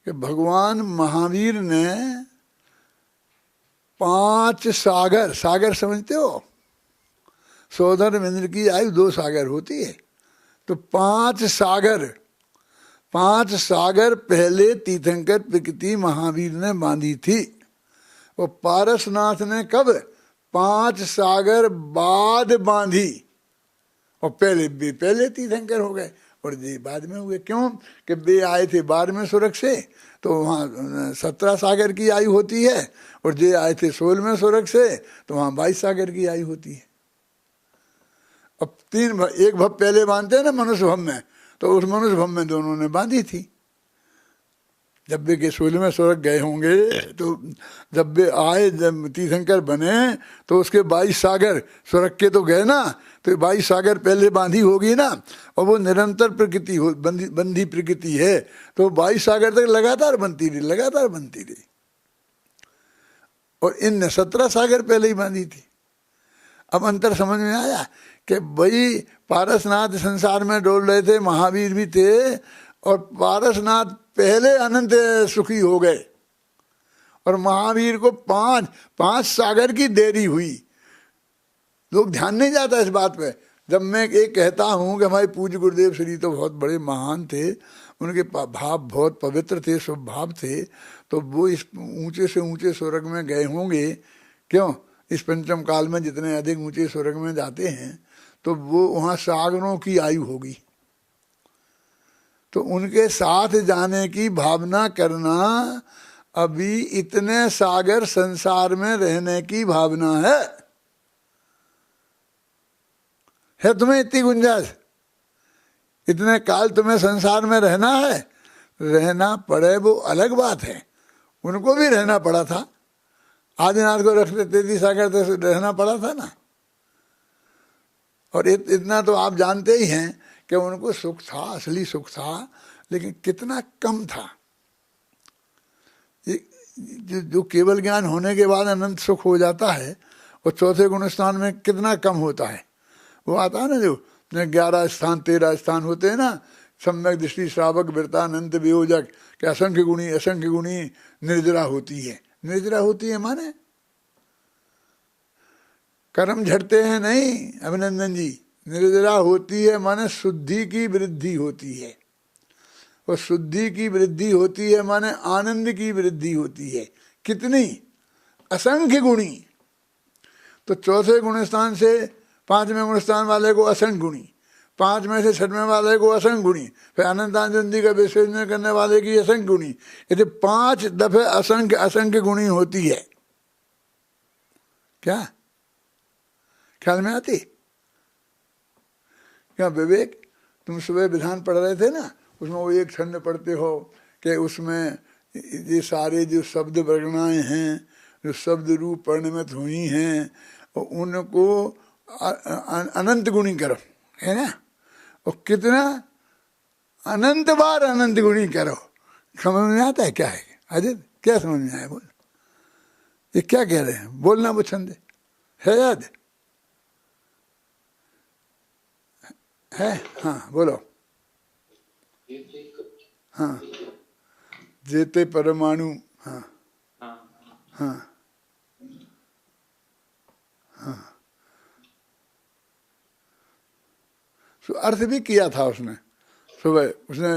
कि भगवान महावीर ने 5 सागर, सागर समझते हो? सौधर्म इंद्र की आयु 2 सागर होती है, तो 5 सागर, 5 सागर पहले तीर्थंकर प्रकृति महावीर ने बांधी थी। और पारसनाथ ने कब? 5 सागर बाद बांधी, और पहले तीर्थंकर हो गए और ये बाद में हुए। क्यों? कि वे आए थे 12वें स्वर्ग से, तो वहाँ 17 सागर की आयु होती है, और जे आए थे 16वें स्वर्ग से तो वहाँ 22 सागर की आयु होती है। अब एक भव पहले बांधते हैं ना मनुष्य भव में, तो उस मनुष्य भव में दोनों ने बांधी थी। जब वे के 16वें स्वर्ग गए होंगे तो जब वे आए, जब तीर्थंकर बने तो उसके 22 सागर स्वर्ग के तो गए ना, तो 22 सागर पहले बांधी होगी ना, और वो निरंतर प्रकृति हो, बंधी प्रकृति है, तो 22 सागर तक लगातार बनती रही, लगातार बनती रही। और इन 17 सागर पहले ही बांधी थी। अब अंतर समझ में आया कि भाई पारसनाथ संसार में डोल रहे थे, महावीर भी थे, और पारसनाथ पहले अनंत सुखी हो गए और महावीर को 5 सागर की देरी हुई। लोग ध्यान नहीं जाता इस बात पे। जब मैं एक कहता हूँ कि हमारे पूज्य गुरुदेव श्री तो बहुत बड़े महान थे, उनके भाव बहुत पवित्र थे, स्वभाव थे, तो वो इस ऊंचे से ऊंचे स्वर्ग में गए होंगे। क्यों? इस पंचम काल में जितने अधिक ऊंचे स्वर्ग में जाते हैं तो वो वहाँ सागरों की आयु होगी, तो उनके साथ जाने की भावना करना अभी इतने सागर संसार में रहने की भावना है तुम्हें इतनी गुंजाइश? इतने काल तुम्हें संसार में रहना है, रहना पड़े वो अलग बात है। उनको भी रहना पड़ा था, आदिनाथ को रखते 33 सागर तक रहना पड़ा था ना। और इतना तो आप जानते ही हैं कि उनको सुख था, असली सुख था, लेकिन कितना कम था। जो केवल ज्ञान होने के बाद अनंत सुख हो जाता है, और चौथे गुण स्थान में कितना कम होता है। वो आता है ना, जो 11 स्थान 13 स्थान होते हैं ना, सम्यक दृष्टि श्रावक वृता अनंत वियोजक, कि असंख्य गुणी निर्जरा होती है। निर्जरा होती है माने कर्म झड़ते हैं नहीं अभिनंदन जी, निर्जरा होती है माने शुद्धि की वृद्धि होती है, और शुद्धि की वृद्धि होती है माने आनंद की वृद्धि होती है। कितनी? असंख्य गुणी। तो चौथे गुण स्थान से 5वें गुण स्थान वाले को असंख्य गुणी, 5 में से 6वें वाले को असंख्य गुणी, फिर अनंत आनंदी का विसर्जन करने वाले की असंख्य गुणी। यदि 5 दफे असंख्य गुणी होती है। क्या ख्याल में आती? क्या विवेक, तुम सुबह विधान पढ़ रहे थे ना, उसमें वो एक छंद पढ़ते हो कि उसमें ये सारे जो शब्द वर्गणाएं हैं, जो शब्द रूप परिणमित हुई हैं, उनको अनंत गुणी करो, है ना। और कितना अनंत बार अनंत गुणी करो। समझ में आता है क्या है? अजय क्या समझ में आया? बोल, ये क्या कह रहे हैं? बोलना वो छंद है याद है? हाँ बोलो। हाँ, जेते परमाणु। हाँ हाँ हाँ, तो अर्थ भी किया था उसने सुबह, उसने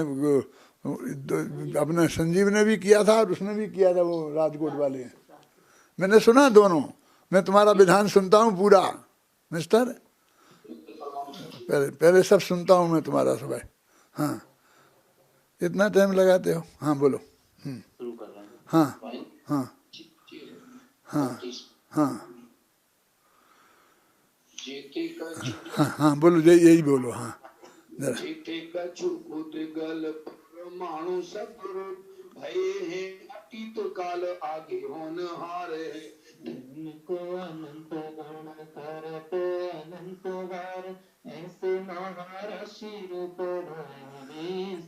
अपने संजीव ने भी किया था और उसने भी किया था, वो राजकोट वाले। मैंने सुना दोनों। मैं तुम्हारा विधान सुनता हूँ पूरा मिस्टर। पहले पहले सब सुनता हूँ मैं तुम्हारा सब है। हाँ, इतना टाइम लगाते हो? हाँ बोलो। हाँ हाँ हाँ हाँ हाँ हाँ बोलो, यही बोलो। हाँ जरा।
परमाणु सतुरु भय है अतीत काल आगे होनहार है। को अनंत गुण करते अनंत वार ऐसे महाराशि रूप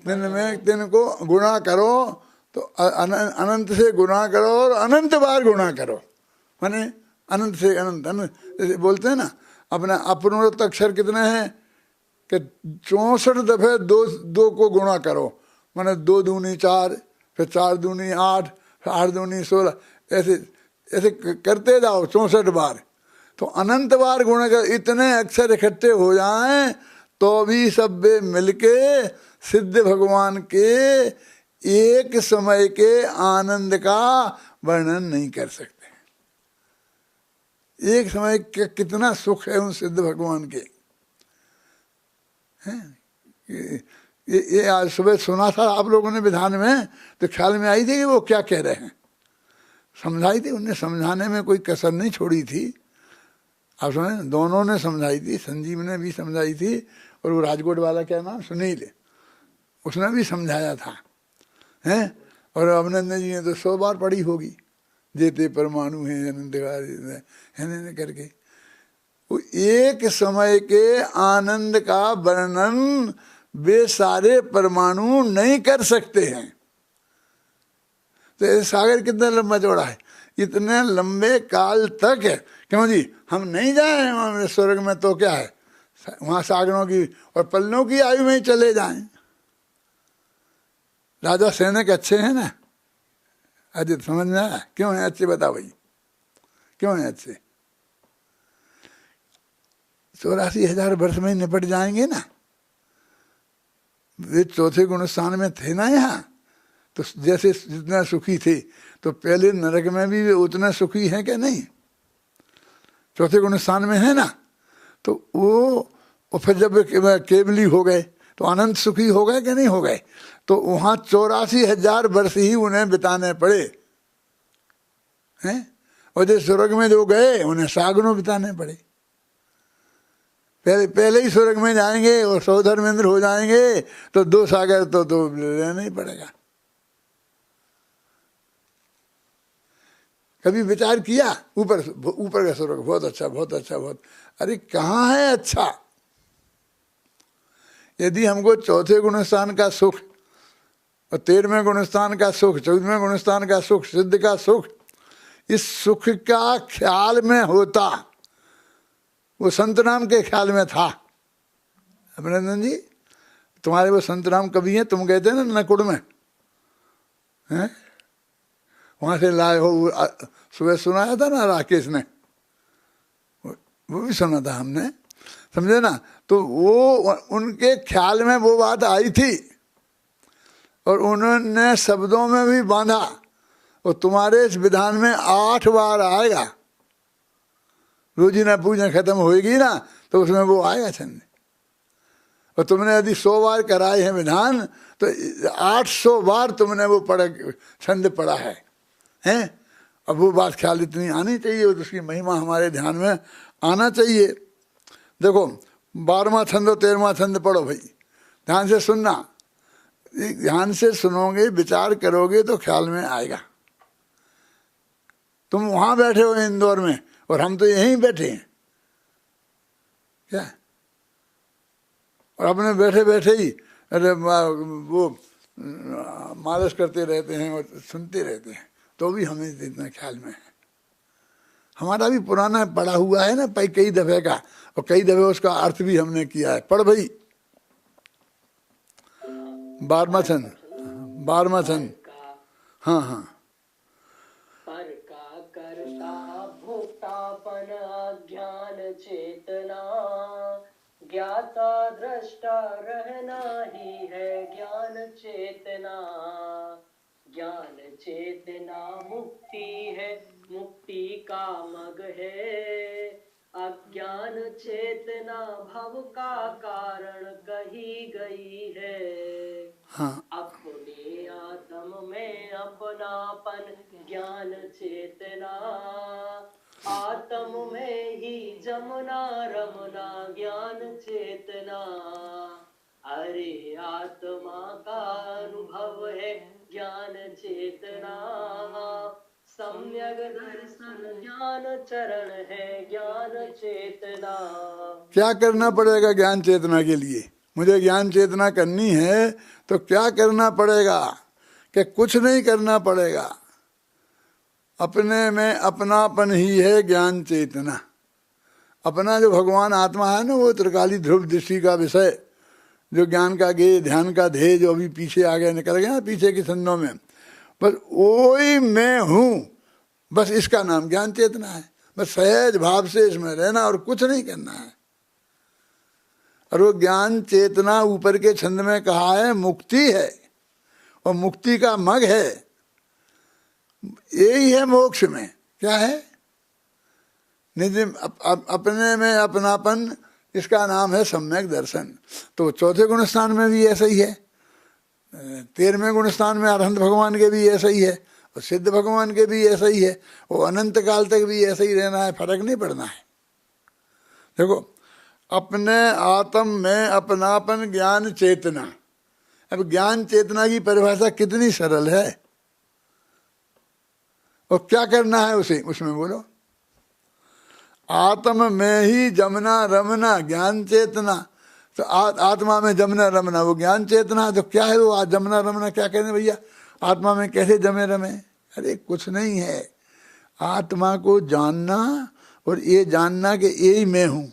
दिन में दिन को गुणा करो तो अनंत से गुणा करो और अनंत बार गुणा करो। माने अनंत से अनंत, अनंत जैसे बोलते हैं ना, अपना अपूर्णत अक्षर कितने हैं कि 64 दफे दो को गुणा करो। माने 2 दूनी 4, फिर 4 दूनी 8, 8 दूनी 16, ऐसे ऐसे करते जाओ 64 बार। तो अनंत बार गुणा कर, इतने अक्षर इकट्ठे हो जाएं तो भी सब वे मिलके सिद्ध भगवान के एक समय के आनंद का वर्णन नहीं कर सकते। एक समय के कितना सुख है उन सिद्ध भगवान के, हैं? ये आज सुबह सुना था आप लोगों ने विधान में, तो ख्याल में आई थी कि वो क्या कह रहे हैं। समझाई थी, उनने समझाने में कोई कसर नहीं छोड़ी थी। आप सुने, दोनों ने समझाई थी, संजीव ने भी समझाई थी और वो राजकोट वाला क्या नाम, सुनील, उसने भी समझाया था, हैं? और अभिनंदन जी ने तो 100 बार पढ़ी होगी, जेते परमाणु हैं अनंत है करके। वो एक समय के आनंद का वर्णन वे सारे परमाणु नहीं कर सकते हैं। तो सागर कितना लंबा चौड़ा है, इतने लंबे काल तक है। क्यों जी, हम नहीं जाए वहां स्वर्ग में तो क्या है, वहां सागरों की और पल्लों की आयु में ही चले जाएं। राजा सैनिक अच्छे हैं ना, अजित समझ में आया? क्यों है अच्छे, बताओ भाई, क्यों है अच्छे? 84,000 वर्ष में निपट जाएंगे ना। वे चौथे गुण स्थान में थे ना यहाँ, तो जैसे जितना सुखी थे तो पहले नरक में भी वे उतना सुखी हैं क्या नहीं? चौथे गुण स्थान में है ना, तो वो फिर जब केवली हो गए तो अनंत सुखी हो गए कि नहीं हो गए? तो वहां 84,000 वर्ष ही उन्हें बिताने पड़े हैं। और जो स्वर्ग में जो गए उन्हें सागरों बिताने पड़े। पहले ही स्वर्ग में जाएंगे और 100 धर्मेंद्र हो जाएंगे तो 2 सागर तो लेना ही पड़ेगा। कभी विचार किया? ऊपर का स्वर्ग बहुत अच्छा, बहुत अच्छा, बहुत, अरे कहाँ है अच्छा? यदि हमको चौथे गुणस्थान का सुख और 13वें गुणस्थान का सुख, 14वें गुणस्थान का सुख, सिद्ध का सुख, इस सुख का ख्याल में होता, वो संत नाम के ख्याल में था। अभिनंदन जी, तुम्हारे वो संत नाम कवि हैं, तुम गए थे ना नकुड़ में, हैं? वहां से लाए हो, सुबह सुनाया था ना राकेश ने, वो भी सुना था हमने, समझे ना? तो वो उनके ख्याल में वो बात आई थी और उन्होंने शब्दों में भी बांधा। और तुम्हारे इस विधान में 8 बार आएगा। रोजीना पूजा खत्म होएगी ना तो उसमें वो आएगा छंद। और तुमने यदि 100 बार कराए हैं विधान तो 800 बार तुमने वो छंद पढ़ा है, हैं? अब वो बात ख्याल इतनी आनी चाहिए और उसकी महिमा हमारे ध्यान में आना चाहिए। देखो 12वां छंद और 13वां छंद पढ़ो भाई, ध्यान से सुनना। ध्यान से सुनोगे, विचार करोगे तो ख्याल में आएगा। तुम वहां बैठे हो इंदौर में और हम तो यहीं बैठे हैं क्या? और अपने बैठे बैठे ही अरे वो मालिश करते रहते हैं और सुनते रहते हैं, तो भी हमें इतना ख्याल में है। हमारा भी पुराना पढ़ा हुआ है ना कई दफे का, और कई दफे उसका अर्थ भी हमने किया है। पढ़ भाई 12वां छंद, 12वां छंद। हाँ हाँ।
पर का करता भोक्तापन अज्ञान चेतना, ज्ञाता दृष्टा रहना ही है ज्ञान चेतना। ज्ञान चेतना मुक्ति है, मुक्ति का मग है, अज्ञान चेतना भव का कारण कही गई है।
हाँ,
अपने आत्म में अपनापन ज्ञान चेतना, आत्म में ही जमुना रमना ज्ञान चेतना। अरे आत्मा का अनुभव है ज्ञान चेतना, सम्यक दर्शन ज्ञान चरण है ज्ञान चेतना।
क्या करना पड़ेगा ज्ञान चेतना के लिए? मुझे ज्ञान चेतना करनी है तो क्या करना पड़ेगा? कि कुछ नहीं करना पड़ेगा, अपने में अपनापन ही है ज्ञान चेतना। अपना जो भगवान आत्मा है ना, वो त्रिकाली ध्रुव दृष्टि का विषय, जो ज्ञान का गेय, ध्यान का ध्येय, जो अभी पीछे आगे निकल गया पीछे की संदों में, बस वही मैं हूँ। बस इसका नाम ज्ञान चेतना है। बस सहज भाव से इसमें रहना और कुछ नहीं करना है। और वो ज्ञान चेतना ऊपर के छंद में कहा है मुक्ति है, और मुक्ति का मग है। यही है मोक्ष में। क्या है? निज अपने में अपनापन, इसका नाम है सम्यक दर्शन। तो चौथे गुण स्थान में भी ऐसा ही है, 13वें गुण स्थान में अरहंत भगवान के भी ऐसा ही है, और सिद्ध भगवान के भी ऐसा ही है। वो अनंत काल तक भी ऐसा ही रहना है, फर्क नहीं पड़ना है। देखो, अपने आत्म में अपनापन ज्ञान चेतना। अब ज्ञान चेतना की परिभाषा कितनी सरल है, और क्या करना है उसे, उसमें बोलो। आत्म में ही जमना रमना ज्ञान चेतना। तो आत्मा में जमना रमना वो ज्ञान चेतना। तो क्या है वो जमना रमना? क्या कहने भैया, आत्मा में कैसे जमे रमे? अरे कुछ नहीं है, आत्मा को जानना और ये जानना कि यही मैं हूँ।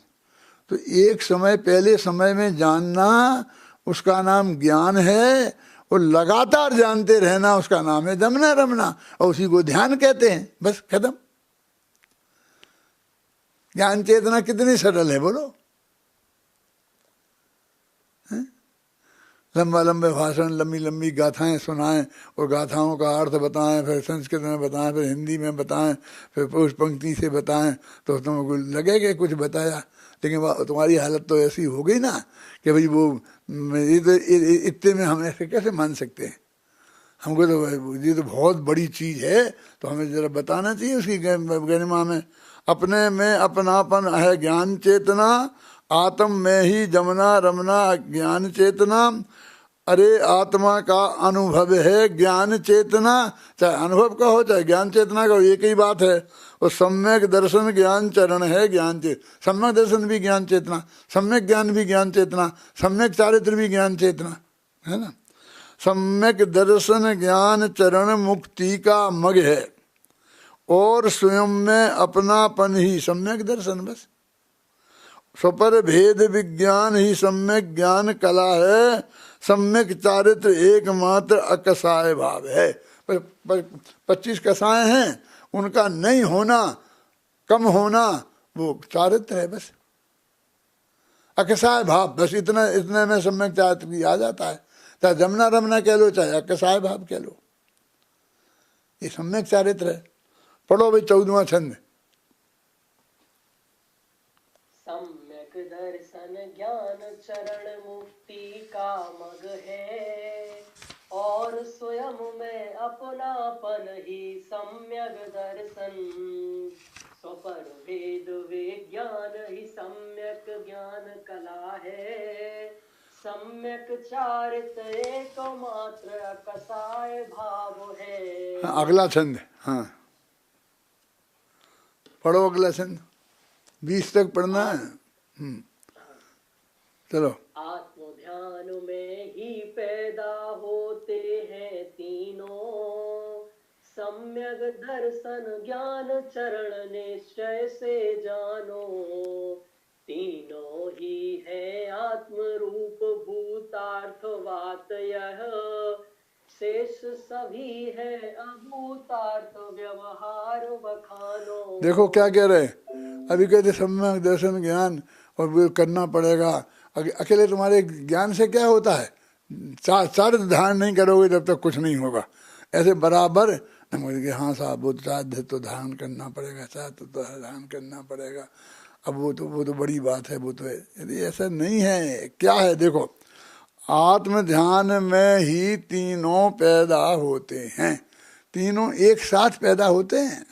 तो एक समय पहले समय में जानना, उसका नाम ज्ञान है, और लगातार जानते रहना, उसका नाम है जमना रमना, और उसी को ध्यान कहते हैं। बस खत्म। ज्ञान चेतना कितनी सरल है बोलो। लंबा लंबे भाषण, लंबी लंबी गाथाएं सुनाएं, और गाथाओं का अर्थ बताएं, फिर संस्कृत में बताएं, फिर हिंदी में बताएं, फिर उस पंक्ति से बताएं, तो तुमको लगे कि कुछ बताया। लेकिन तुम्हारी हालत तो ऐसी हो गई ना कि भाई वो इतने में हम ऐसे कैसे मान सकते हैं? हमको तो ये तो बहुत बड़ी चीज़ है, तो हमें ज़रा बताना चाहिए उसकी गरिमा में। अपने में अपनापन है ज्ञान चेतना, आत्म में ही जमना रमना ज्ञान चेतना। अरे आत्मा का अनुभव है ज्ञान चेतना। चाहे अनुभव का हो चाहे ज्ञान चेतना का हो, एक ही बात है। और सम्यक दर्शन ज्ञान चरण है ज्ञान चेतना। सम्यक दर्शन भी ज्ञान चेतना, सम्यक ज्ञान भी ज्ञान चेतना, सम्यक चारित्र भी ज्ञान चेतना, है ना। सम्यक दर्शन ज्ञान चरण मुक्ति का मग है, और स्वयं में अपनापन ही सम्यक दर्शन। बस स्वपर भेद विज्ञान ही सम्यक ज्ञान कला है, सम्यक चारित्र एकमात्र अकसाय भाव है। 25 कसाएं हैं, उनका नहीं होना, कम होना, वो चारित्र है। बस अकसाय भाव, बस इतना इतने में सम्यक चारित्र भी आ जाता है। चाहे जमना रमना कह लो, चाहे अकसाय भाव कह लो, ये सम्यक चारित्र है। पढ़ो भाई 14वां छंद।
सम्यक दर्शन ज्ञान चरण मुक्ति का मग है, और स्वयं में अपनापन ही सम्यक दर्शन। स्वपर भेद विज्ञान ही सम्यक ज्ञान कला है, सम्यक चारित्र एकमात्र अकसाय भाव है।
अगला छंद। हाँ पढ़ो अगला छंद, 20 तक पढ़ना है। चलो।
आत्म ध्यान में ही पैदा होते हैं तीनों, सम्यक दर्शन ज्ञान चरण निश्चय से जानो। तीनों ही है आत्म रूप भूतार्थवात, यह शेष सभी है अभूतार्थ व्यवहार बखानो।
देखो क्या कह रहे, अभी कहते सम्यक दर्शन ज्ञान और वो करना पड़ेगा। अकेले तुम्हारे ज्ञान से क्या होता है? चार धारण नहीं करोगे जब तक कुछ नहीं होगा। ऐसे बराबर हाँ साहब वो चार तो धारण करना पड़ेगा, चार तो धारण करना पड़ेगा। अब वो तो बड़ी बात है, वो तो है। यदि ऐसा नहीं है, क्या है देखो, आत्म ध्यान में ही तीनों पैदा होते हैं, तीनों एक साथ पैदा होते हैं,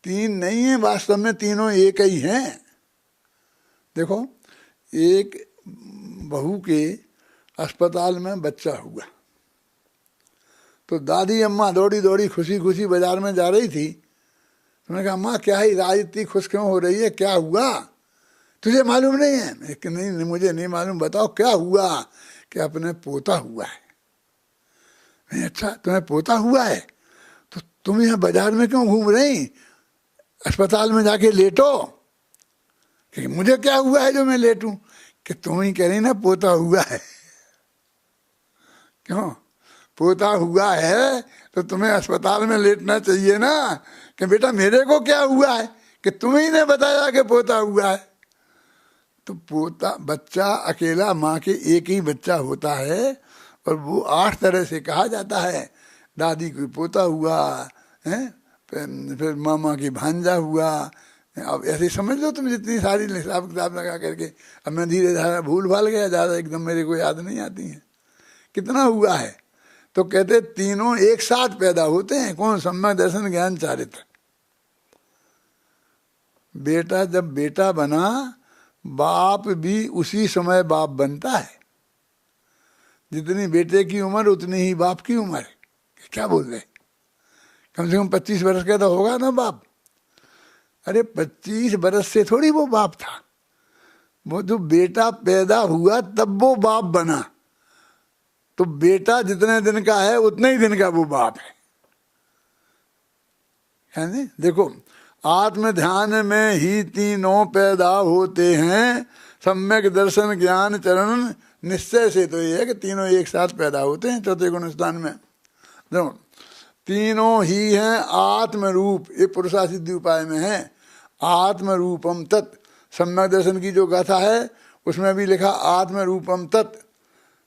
तीन नहीं है वास्तव में, तीनों एक ही हैं। देखो, एक बहू के अस्पताल में बच्चा हुआ तो दादी अम्मा दौड़ी दौड़ी खुशी खुशी बाजार में जा रही थी। उन्होंने कहा अम्मा क्या है, राज इतनी खुश क्यों हो रही है, क्या हुआ, तुझे मालूम नहीं है? कि नहीं मुझे नहीं मालूम, बताओ क्या हुआ? कि अपने पोता हुआ है। अच्छा तुम्हें पोता हुआ है तो तुम यहाँ बाजार में क्यों घूम रही, अस्पताल में जाके लेटो। कि मुझे क्या हुआ है जो मैं लेटूं? कि तुम ही कह रही ना पोता हुआ है। क्यों? पोता हुआ है तो तुम्हें अस्पताल में लेटना चाहिए ना, कि बेटा मेरे को क्या हुआ है, कि तुम्ही ने बताया कि पोता हुआ है। तो पोता बच्चा अकेला माँ के एक ही बच्चा होता है और वो 8 तरह से कहा जाता है। दादी को पोता हुआ है, फिर मामा की भांजा हुआ। अब ऐसे समझ लो तुम, जितनी सारी हिसाब किताब लगा करके। अब मैं धीरे धीरे भूल भाल गया, ज़्यादा एकदम मेरे को याद नहीं आती है कितना हुआ है। तो कहते तीनों एक साथ पैदा होते हैं। कौन? सम्यक दर्शन ज्ञान चारित्र। बेटा जब बेटा बना, बाप भी उसी समय बाप बनता है। जितनी बेटे की उम्र उतनी ही बाप की उम्र है। क्या बोल रहे? कम से कम 25 वर्ष का तो होगा ना बाप। अरे 25 वर्ष से थोड़ी वो बाप था, वो जो बेटा पैदा हुआ तब वो बाप बना। तो बेटा जितने दिन का है उतने ही दिन का वो बाप है नहीं? देखो, आत्म ध्यान में ही तीनों पैदा होते हैं, सम्यक दर्शन ज्ञान चरण निश्चय से। तो ये है कि तीनों एक साथ पैदा होते हैं चौथे गुण स्थान में। देखो, तीनों ही हैं आत्म रूप। ये पुरुषा सिद्धि उपाय में है, आत्म रूपम तत्। सम्यक दर्शन की जो गाथा है उसमें भी लिखा आत्म रूपम तत्।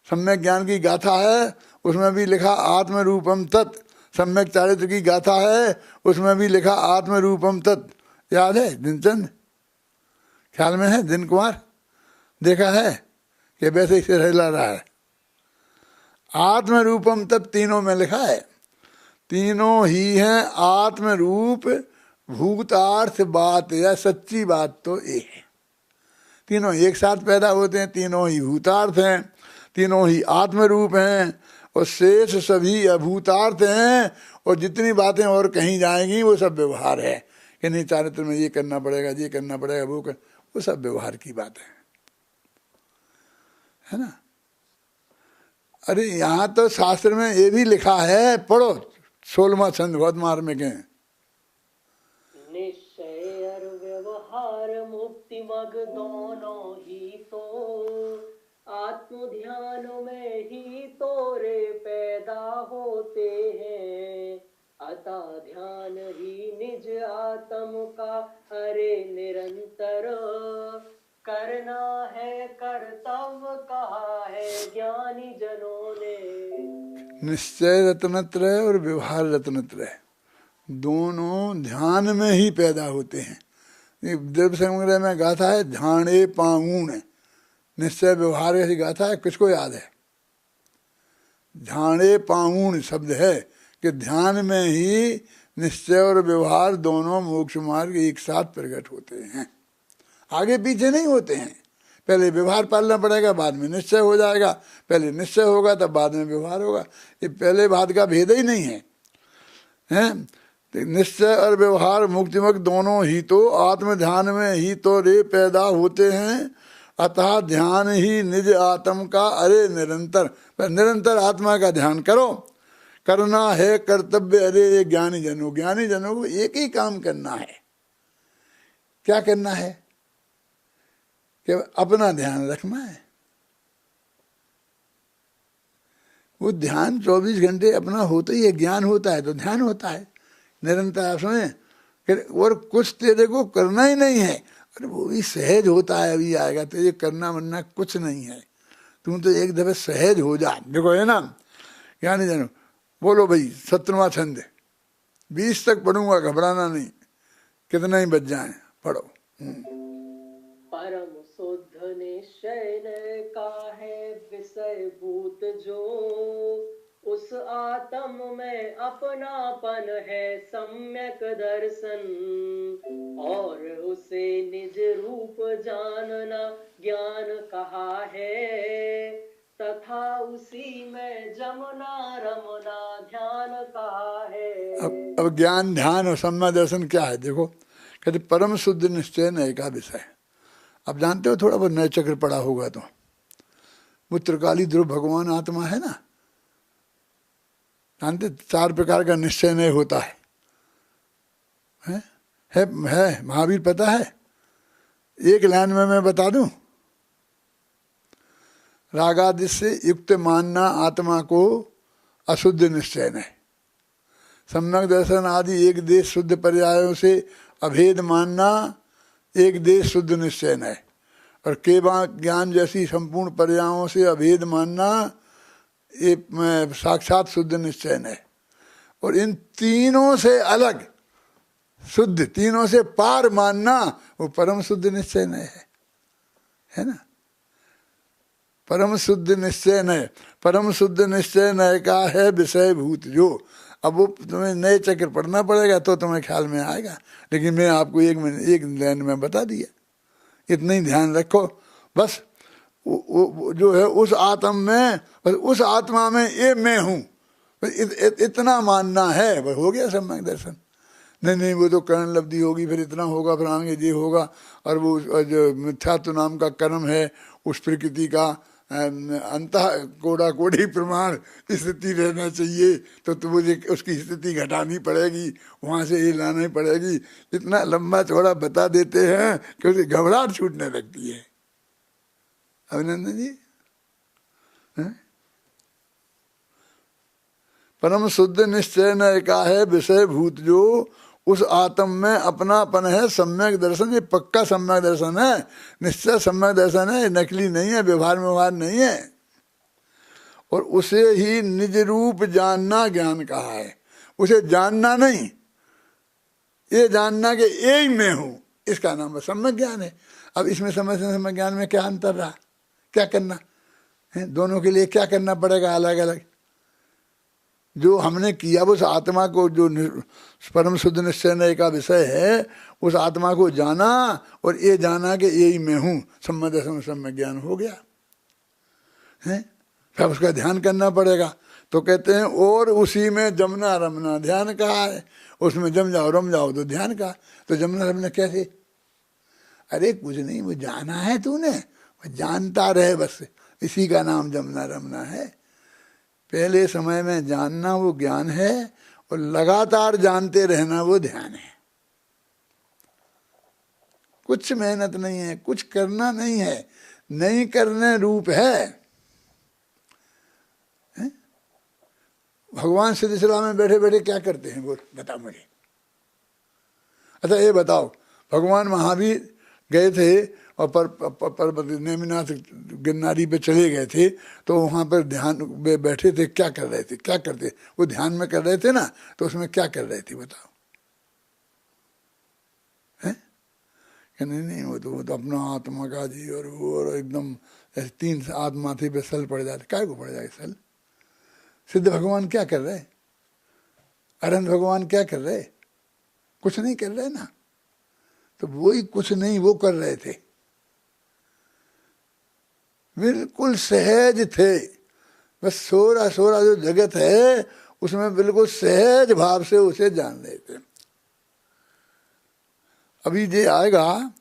सम्यक ज्ञान की गाथा है उसमें भी लिखा आत्म रूपम तत्। सम्यक चारित्र की गाथा है उसमें भी लिखा आत्म रूपम तत्। याद है दिनचंद? ख्याल में है? दिन कुमार देखा है कि वैसे ही हिला रहा है? आत्म रूपम तत् तीनों में लिखा है। तीनों ही हैं आत्म रूप। भूतार्थ बात या सच्ची बात तो एक है, तीनों एक साथ पैदा होते हैं, तीनों ही भूतार्थ हैं, तीनों ही आत्म रूप हैं और शेष सभी अभूतार्थ हैं। और जितनी बातें और कहीं जाएंगी वो सब व्यवहार है कि नहीं चारित्र में ये करना पड़ेगा, ये करना पड़ेगा, वो सब व्यवहार की बात है ना? अरे यहाँ तो शास्त्र में ये भी लिखा है, पढ़ो 16वां छंद बहुत मार्मिक है।
निश्चय और व्यवहार मुक्ति मग दोनों ही तो आत्म ध्यान में ही तोरे पैदा होते हैं। अतः ध्यान ही निज आत्म का अरे निरंतर करना है कर्तव्य कहा है ज्ञानी जनों ने।
निश्चय रत्नत्रय और व्यवहार रत्नत्रय दोनों ध्यान में ही पैदा होते हैं। द्रव्य संग्रह में गाथा है ध्याने पाऊण। निश्चय व्यवहार ऐसी गाथा है, किसको याद है? ध्याने पाऊण शब्द है कि ध्यान में ही निश्चय और व्यवहार दोनों मोक्ष मार्ग एक साथ प्रकट होते हैं, आगे पीछे नहीं होते हैं। पहले व्यवहार पालना पड़ेगा, बाद में निश्चय हो जाएगा। पहले निश्चय होगा तब बाद में व्यवहार होगा। ये पहले बाद का भेद ही नहीं है, हैं? निश्चय और व्यवहार मुक्तिमक दोनों ही तो आत्म ध्यान में ही तो रे पैदा होते हैं। अतः ध्यान ही निज आत्म का अरे निरंतर। निरंतर आत्मा का ध्यान करो, करना है कर्तव्य अरे ये ज्ञानी जनों। ज्ञानी जनों को एक ही काम करना है। क्या करना है? कि अपना ध्यान रखना है। वो ध्यान 24 घंटे अपना होता ही है। ज्ञान होता है तो ध्यान होता है निरंतर। आप सुने, और कुछ तेरे को करना ही नहीं है। अरे वो भी सहज होता है, अभी आएगा। तो ये करना वरना कुछ नहीं है, तुम तो एक दफे सहज हो जा। देखो है ना, ज्ञानी जनो बोलो भाई 17वां छंद 20 तक पढ़ूंगा, घबराना नहीं, कितना ही बच जाए पढ़ो।
परम शुद्ध निश्चय का है विषय भूत जो, उस आत्म में अपनापन है सम्यक दर्शन, और उसे निज रूप जानना ज्ञान कहा है, तथा उसी में जमुना रमना ध्यान कहा है।
अब ज्ञान ध्यान और सम्यक दर्शन क्या है? देखो, कहते परम शुद्ध निश्चय नय का विषय। अब जानते हो थोड़ा बहुत नए चक्र पड़ा होगा तो, मूत्रकाली ध्रुव भगवान आत्मा है ना, जानते 4 प्रकार का निश्चय नय होता है, है महावीर पता है? एक लाइन में मैं बता दूं, रागादि से युक्त मानना आत्मा को अशुद्ध निश्चय नहीं, सम्यक दर्शन आदि एक देश शुद्ध पर्यायों से अभेद मानना एक देश शुद्ध निश्चय नहीं, और केवल ज्ञान जैसी संपूर्ण पर्यायों से अभेद मानना एक साक्षात शुद्ध निश्चय नहीं। और इन तीनों से अलग शुद्ध, तीनों से पार मानना वो परम शुद्ध निश्चय नहीं है ना? परम शुद्ध निश्चय नय, परम शुद्ध निश्चय नय का है विषय भूत जो। अब वो तुम्हें नए चक्र पढ़ना पड़ेगा तो तुम्हें ख्याल में आएगा, लेकिन मैं आपको एक लाइन में बता दिया, इतना ही ध्यान रखो बस। वो जो है उस आत्मा में, बस उस आत्मा में ये मैं हूँ, इतना मानना है, बस हो गया सम्यक दर्शन। नहीं वो तो कर्ण लब्धि होगी, फिर इतना होगा, फिर आगे ये होगा, और वो जो मिथ्यात्व नाम का कर्म है उस प्रकृति का अंतः कोड़ा कोड़ी प्रमाण स्थिति रहना चाहिए, तो मुझे उसकी स्थिति घटानी पड़ेगी, वहाँ से ये लानी पड़ेगी। इतना लंबा चौड़ा बता देते हैं कि उसे घबराहट छूटने लगती है। अभिनंदन जी, परम शुद्ध निश्चय न का है विषय भूत जो, उस आत्म में अपनापन है सम्यक दर्शन। ये पक्का सम्यक दर्शन है, निश्चय सम्यक दर्शन है, नकली नहीं है, व्यवहार नहीं है। और उसे ही निज रूप जानना ज्ञान कहा है, उसे जानना नहीं, ये जानना कि यही मैं हूं, इसका नाम सम्यक ज्ञान है। अब इसमें सम्यक ज्ञान में क्या अंतर रहा, क्या करना है? दोनों के लिए क्या करना पड़ेगा अलग अलग? जो हमने किया उस आत्मा को, जो परम शुद्ध निश्चय का विषय है, उस आत्मा को जाना और ये जाना कि यही मैं हूँ, सम्यक दर्शन सम्यक ज्ञान हो गया है। फिर उसका ध्यान करना पड़ेगा। तो कहते हैं और उसी में जमना रमना ध्यान कहा है, उसमें जम जाओ रम जाओ तो ध्यान कहा। तो जमना रमना कैसे? अरे कुछ नहीं, वो जाना है तूने, जानता रहे बस, इसी का नाम जमना रमना है। पहले समय में जानना वो ज्ञान है, और लगातार जानते रहना वो ध्यान है। कुछ मेहनत नहीं है, कुछ करना नहीं है, नहीं करने रूप है। भगवान सिद्धिशिला में बैठे बैठे क्या करते हैं, बोल बताओ मुझे। अच्छा ये बताओ, भगवान महावीर गए थे और पर्वत नेमिनाथ गिरनारी पे चले गए थे, तो वहाँ पर ध्यान में बैठे थे, क्या कर रहे थे, क्या करते? वो ध्यान में कर रहे थे ना, तो उसमें क्या कर रहे थे बताओ? है नहीं, वो तो अपना आत्मा का जी, और वो और एकदम ऐसे 3 आत्मा थे पे सल पड़ जाते। काय को पड़ जाए सल? सिद्ध भगवान क्या कर रहे? अरहंत भगवान क्या कर रहे? कुछ नहीं कर रहे ना। तो वही कुछ नहीं वो कर रहे थे, बिल्कुल सहज थे। बस सोरा सोरा जो जगत है उसमें बिल्कुल सहज भाव से उसे जान रहे थे। अभी ये आएगा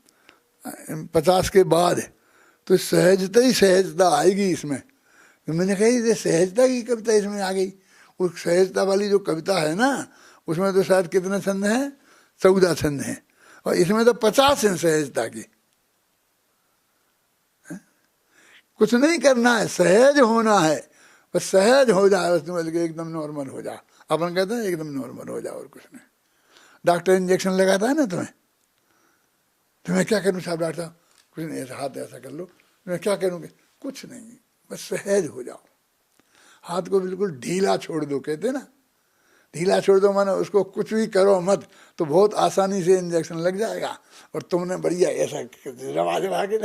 50 के बाद, तो सहजता ही सहजता आएगी इसमें। तो मैंने कहा ये सहजता की कविता इसमें आ गई। उस सहजता वाली जो कविता है ना, उसमें तो शायद कितने छंद हैं? 14 छंद हैं, और इसमें तो 50 हैं सहजता की। कुछ नहीं करना है, सहज होना है, बस सहज हो जाए, बस तुम एकदम नॉर्मल हो जा। अपन कहते हैं एकदम नॉर्मल हो जाओ, और कुछ नहीं। डॉक्टर इंजेक्शन लगाता है ना तुम्हें क्या करूँ साहब? डॉक्टर साहब कुछ नहीं, ऐसा हाथ ऐसा कर लो, मैं क्या करूँगी? कुछ नहीं, बस सहज हो जाओ। हाथ को बिल्कुल ढीला छोड़ दो, कहते ना, ढीला छोड़ दो माने उसको कुछ भी करो मत, तो बहुत आसानी से इंजेक्शन लग जाएगा। और तुमने बढ़िया ऐसा दबा दबा के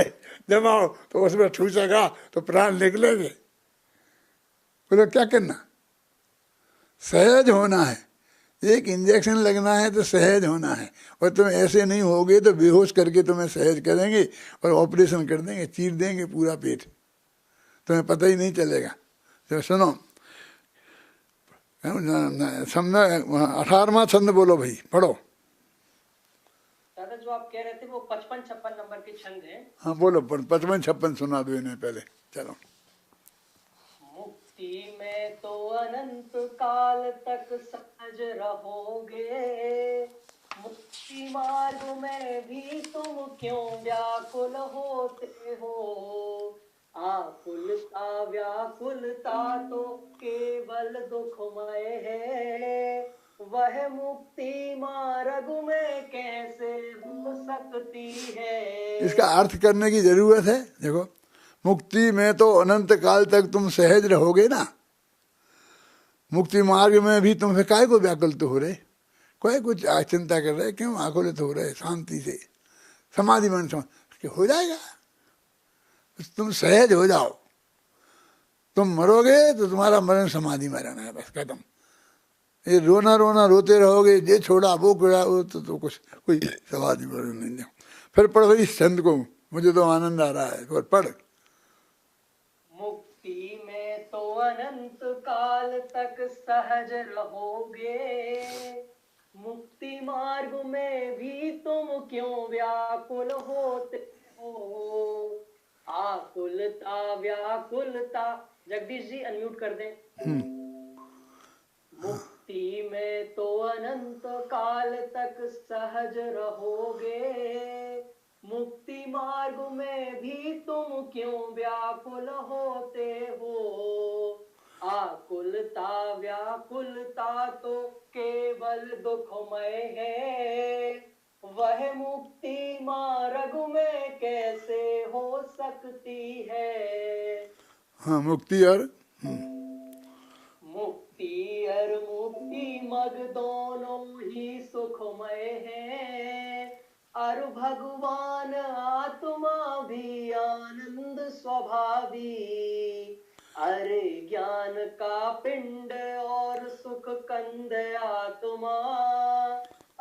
दबाओ तो उसमें ठूसेगा तो प्राण निकलेंगे। बोलो क्या करना, सहज होना है। एक इंजेक्शन लगना है तो सहज होना है, और तुम ऐसे नहीं होगे तो बेहोश करके तुम्हें सहज करेंगे और ऑपरेशन कर देंगे, चीर देंगे पूरा पेट, तुम्हें पता ही नहीं चलेगा। तो सुनो 18वां छंद बोलो भाई, पढ़ो।
दादा जो आप कह रहे थे वो 55-56 नंबर के छंद है।
हाँ बोलो, 55-56 सुना दो इन्हें पहले, चलो।
मुक्ति में तो अनंत काल तक सहज रहोगे, मुक्ति मार्ग में भी तुम क्यों व्याकुल होते हो। आकुलता व्याकुलता तो केवल दुखमय है, वह मुक्ति मार्ग में कैसे हो सकती है।
इसका अर्थ करने की जरूरत है। देखो, मुक्ति में तो अनंत काल तक तुम सहज रहोगे ना, मुक्ति मार्ग में भी तुम काय को व्याकुल तो हो रहे, कोई कुछ चिंता कर रहे, क्यों आकुलित हो रहे। शांति से समाधि मन हो जाएगा, तुम सहज हो जाओ। तुम मरोगे तो तुम्हारा मरण समाधि मरण है, बस खत्म। ये रोना रोना रोते रहोगे, ये छोड़ा वो छोड़ा वो तो कुछ कोई समाधि मरण नहीं दो। फिर पढ़ो इस छंद को, मुझे तो आनंद आ रहा है, और पढ़।
मुक्ति में तो अनंत काल तक सहज रहोगे, मुक्ति मार्ग में भी तुम क्यों व्याकुल होते हो। आकुलता व्याकुलता, जगदीश जी अनम्यूट कर दें। मुक्ति में तो अनंत काल तक सहज रहोगे, मुक्ति मार्ग में भी तुम क्यों व्याकुल होते हो। आकुलता व्याकुलता तो केवल दुखमय है, वह मुक्ति मार्ग में कैसे हो सकती है।
हाँ, मुक्ति और
मुक्ति और मुक्ति मग दोनों ही सुखमय हैं, और भगवान आत्मा भी आनंद स्वभावी। अरे ज्ञान का पिंड और सुख कंद आत्मा,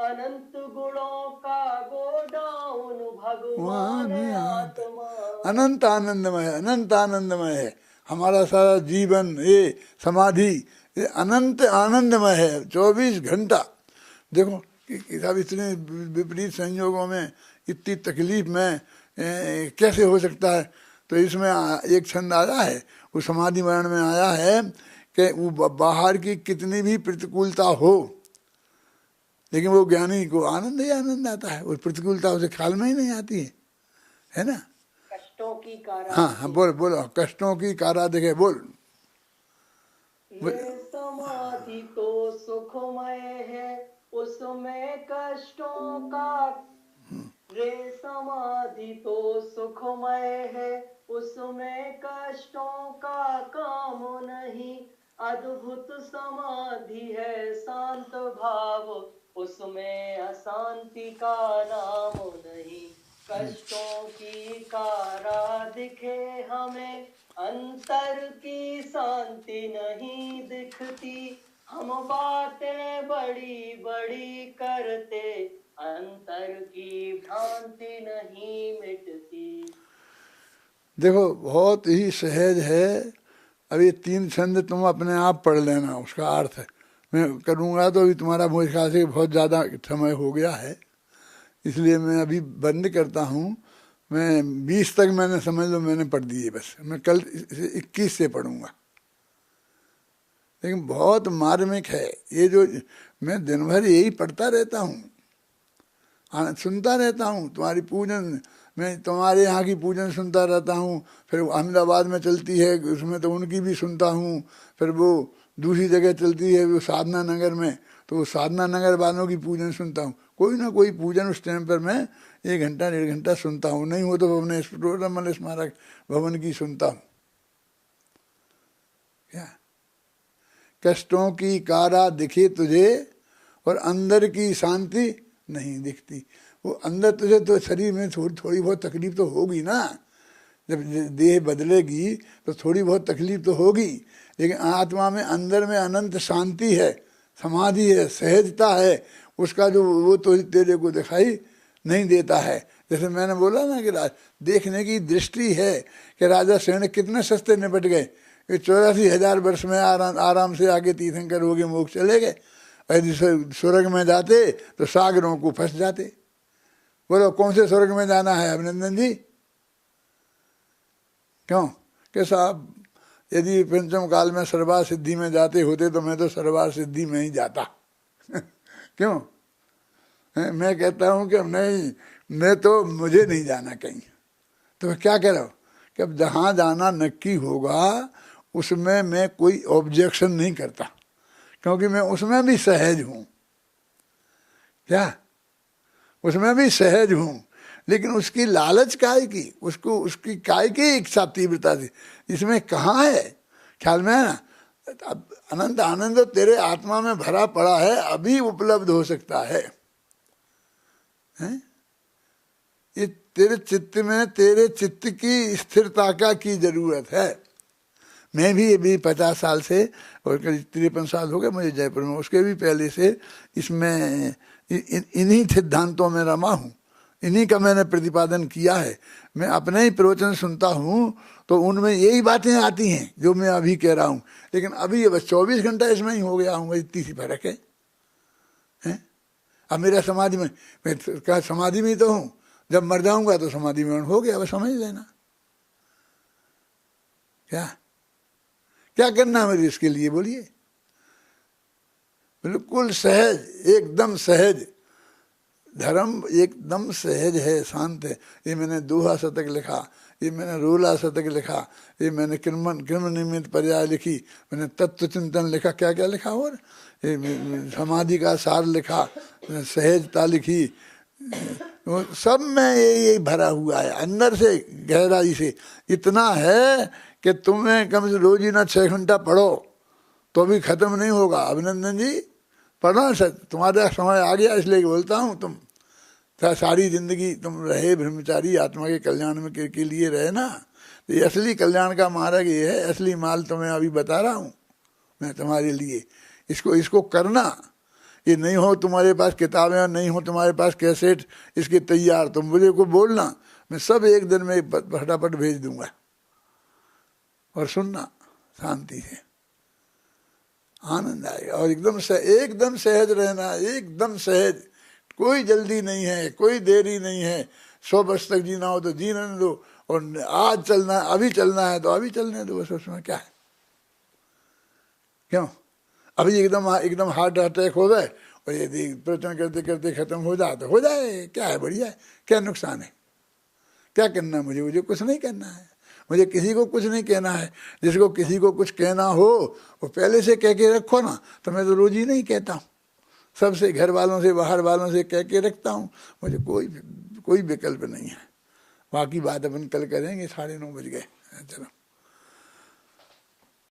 अनंत गुणों का गोडाउन भगवान आत्मा।
अनंत आनंदमय है, अनंत आनंदमय है। हमारा सारा जीवन, ये समाधि, ये अनंत आनंदमय है, 24 घंटा। देखो कि साहब इतने विपरीत संयोगों में, इतनी तकलीफ में कैसे हो सकता है। तो इसमें एक छंद आया है, वो समाधि मरण में आया है कि वो बाहर की कितनी भी प्रतिकूलता हो, लेकिन वो ज्ञानी को आनंद ही आनंद आता है, वो प्रतिकूलता उसे ख्याल में ही नहीं आती है ना।
कष्टों की कारा,
हाँ हाँ बोल बोलो, कष्टों की कारा देखे बोल।
ये समाधि तो सुखमय है, उसमें कष्टों का। रे समाधि तो सुखमय है, उसमें कष्टों का काम नहीं। अद्भुत समाधि है शांत भाव, उसमें अशांति का नाम नहीं। कष्टों की कारा दिखे हमें, अंतर की शांति नहीं दिखती। हम बातें बड़ी बड़ी करते, अंतर की भ्रांति नहीं मिटती। देखो
बहुत ही सहज है। अब ये 3 छंद तुम अपने आप पढ़ लेना, उसका अर्थ मैं करूँगा तो अभी तुम्हारा मुझे ख्याल से बहुत ज़्यादा समय हो गया है, इसलिए मैं अभी बंद करता हूँ। मैं 20 तक मैंने समझ लो मैंने पढ़ दिए, बस मैं कल 21 से पढ़ूँगा। लेकिन बहुत मार्मिक है ये, जो मैं दिन भर यही पढ़ता रहता हूँ, सुनता रहता हूँ। तुम्हारी पूजन, मैं तुम्हारे यहाँ की पूजन सुनता रहता हूँ, फिर अहमदाबाद में चलती है उसमें तो उनकी भी सुनता हूँ, फिर वो दूसरी जगह चलती है वो साधना नगर में, तो वो साधना नगर वालों की पूजन सुनता हूँ। कोई ना कोई पूजन उस टाइम पर मैं 1 घंटा 1.5 घंटा सुनता हूँ, नहीं हो तो अपने रमन स्मारक भवन की सुनता हूँ। क्या कष्टों की कारा दिखे तुझे और अंदर की शांति नहीं दिखती। वो अंदर तुझे तो शरीर में थोड़ी बहुत तकलीफ तो होगी ना, जब देह बदलेगी तो थोड़ी बहुत तकलीफ तो होगी, लेकिन आत्मा में अंदर में अनंत शांति है, समाधि है, सहजता है, उसका जो वो तो तेरे को दिखाई नहीं देता है। जैसे मैंने बोला ना कि देखने की दृष्टि है कि राजा सेन कितने सस्ते निपट गए, 84,000 वर्ष में आराम से आगे तीर्थंकर हो गए, मोक्ष चले गए। यदि स्वर्ग में जाते तो सागरों को फंस जाते। बोलो कौन से स्वर्ग में जाना है अभिनंदन जी? क्यों कि साहब यदि पंचम काल में सर्वार सिद्धि में जाते होते तो मैं तो सर्वार सिद्धि में ही जाता। क्यों? मैं कहता हूँ कि नहीं, मैं तो मुझे नहीं जाना कहीं। तो क्या कह रहा हूँ कि अब जहाँ जाना नक्की होगा उसमें मैं कोई ऑब्जेक्शन नहीं करता, क्योंकि मैं उसमें भी सहज हूँ। क्या? उसमें भी सहज हूँ, लेकिन उसकी लालच काय की, उसको उसकी काय की इच्छा तीव्रता थी, इसमें कहाँ है ख्याल में है ना। अब अनंत आनंद तेरे आत्मा में भरा पड़ा है, अभी उपलब्ध हो सकता है, हैं? ये तेरे चित्त में, तेरे चित्त की स्थिरता का की जरूरत है। मैं भी अभी 50 साल से और करीब 53 साल हो गए मुझे जयपुर में, उसके भी पहले से इसमें इन्हीं सिद्धांतों में रमा हूँ, इन्हीं का मैंने प्रतिपादन किया है। मैं अपने ही प्रवचन सुनता हूँ तो उनमें यही बातें आती हैं जो मैं अभी कह रहा हूँ, लेकिन अभी बस 24 घंटा इसमें ही हो गया हूँ, इतनी सी फर्क है, हैं? अब मेरा समाधि में, मैं क्या समाधि में तो हूँ, जब मर जाऊंगा तो समाधि में हो गया, बस समझ लेना। क्या क्या करना मेरे इसके लिए बोलिए? बिल्कुल सहज, एकदम सहज धर्म, एकदम सहज है, शांत है। ये मैंने दोहा शतक लिखा, ये मैंने रोला शतक लिखा, ये मैंने कृम निमित्त पर्याय लिखी, मैंने तत्व चिंतन लिखा, क्या क्या लिखा, और ये समाधि का सार लिखा, सहजता लिखी, सब में यही भरा हुआ है अंदर से गहराई से। इतना है कि तुम्हें कम से रोज ही ना 6 घंटा पढ़ो तो भी खत्म नहीं होगा। अभिनंदन जी पढ़ना सर, तुम्हारा समय आ गया इसलिए बोलता हूँ, तुम सारी जिंदगी तुम रहे ब्रह्मचारी, आत्मा के कल्याण में के लिए रहे ना, तो ये असली कल्याण का मार्ग ये है, असली माल तुम्हें अभी बता रहा हूँ मैं तुम्हारे लिए। इसको करना, ये नहीं हो तुम्हारे पास किताबें, नहीं हो तुम्हारे पास कैसेट इसके तैयार, तुम मुझे को बोलना, मैं सब एक दिन में फटाफट भेज दूंगा, और सुनना शांति से, आनंद आएगा। और एकदम सहज रहना, एकदम सहज, कोई जल्दी नहीं है, कोई देरी नहीं है। 100 वर्ष तक जीना हो तो जीने दो, और आज चलना, अभी चलना है तो अभी चलने दो, बस उसमें क्या है? क्यों? अभी एकदम हार्ट अटैक हो गए और यदि प्रवचन करते करते खत्म हो जाए तो हो जाए, क्या है, बढ़िया है, क्या नुकसान है? क्या करना मुझे कुछ नहीं करना है, मुझे किसी को कुछ नहीं कहना है। जिसको किसी को कुछ कहना हो वो पहले से कह के रखो ना, तो मैं तो रोज ही नहीं कहता हूँ, सबसे, घर वालों से, बाहर वालों से कह के रखता हूँ, मुझे कोई विकल्प नहीं है। बाकी बात अपन कल करेंगे, 9:30 बज गए, चलो।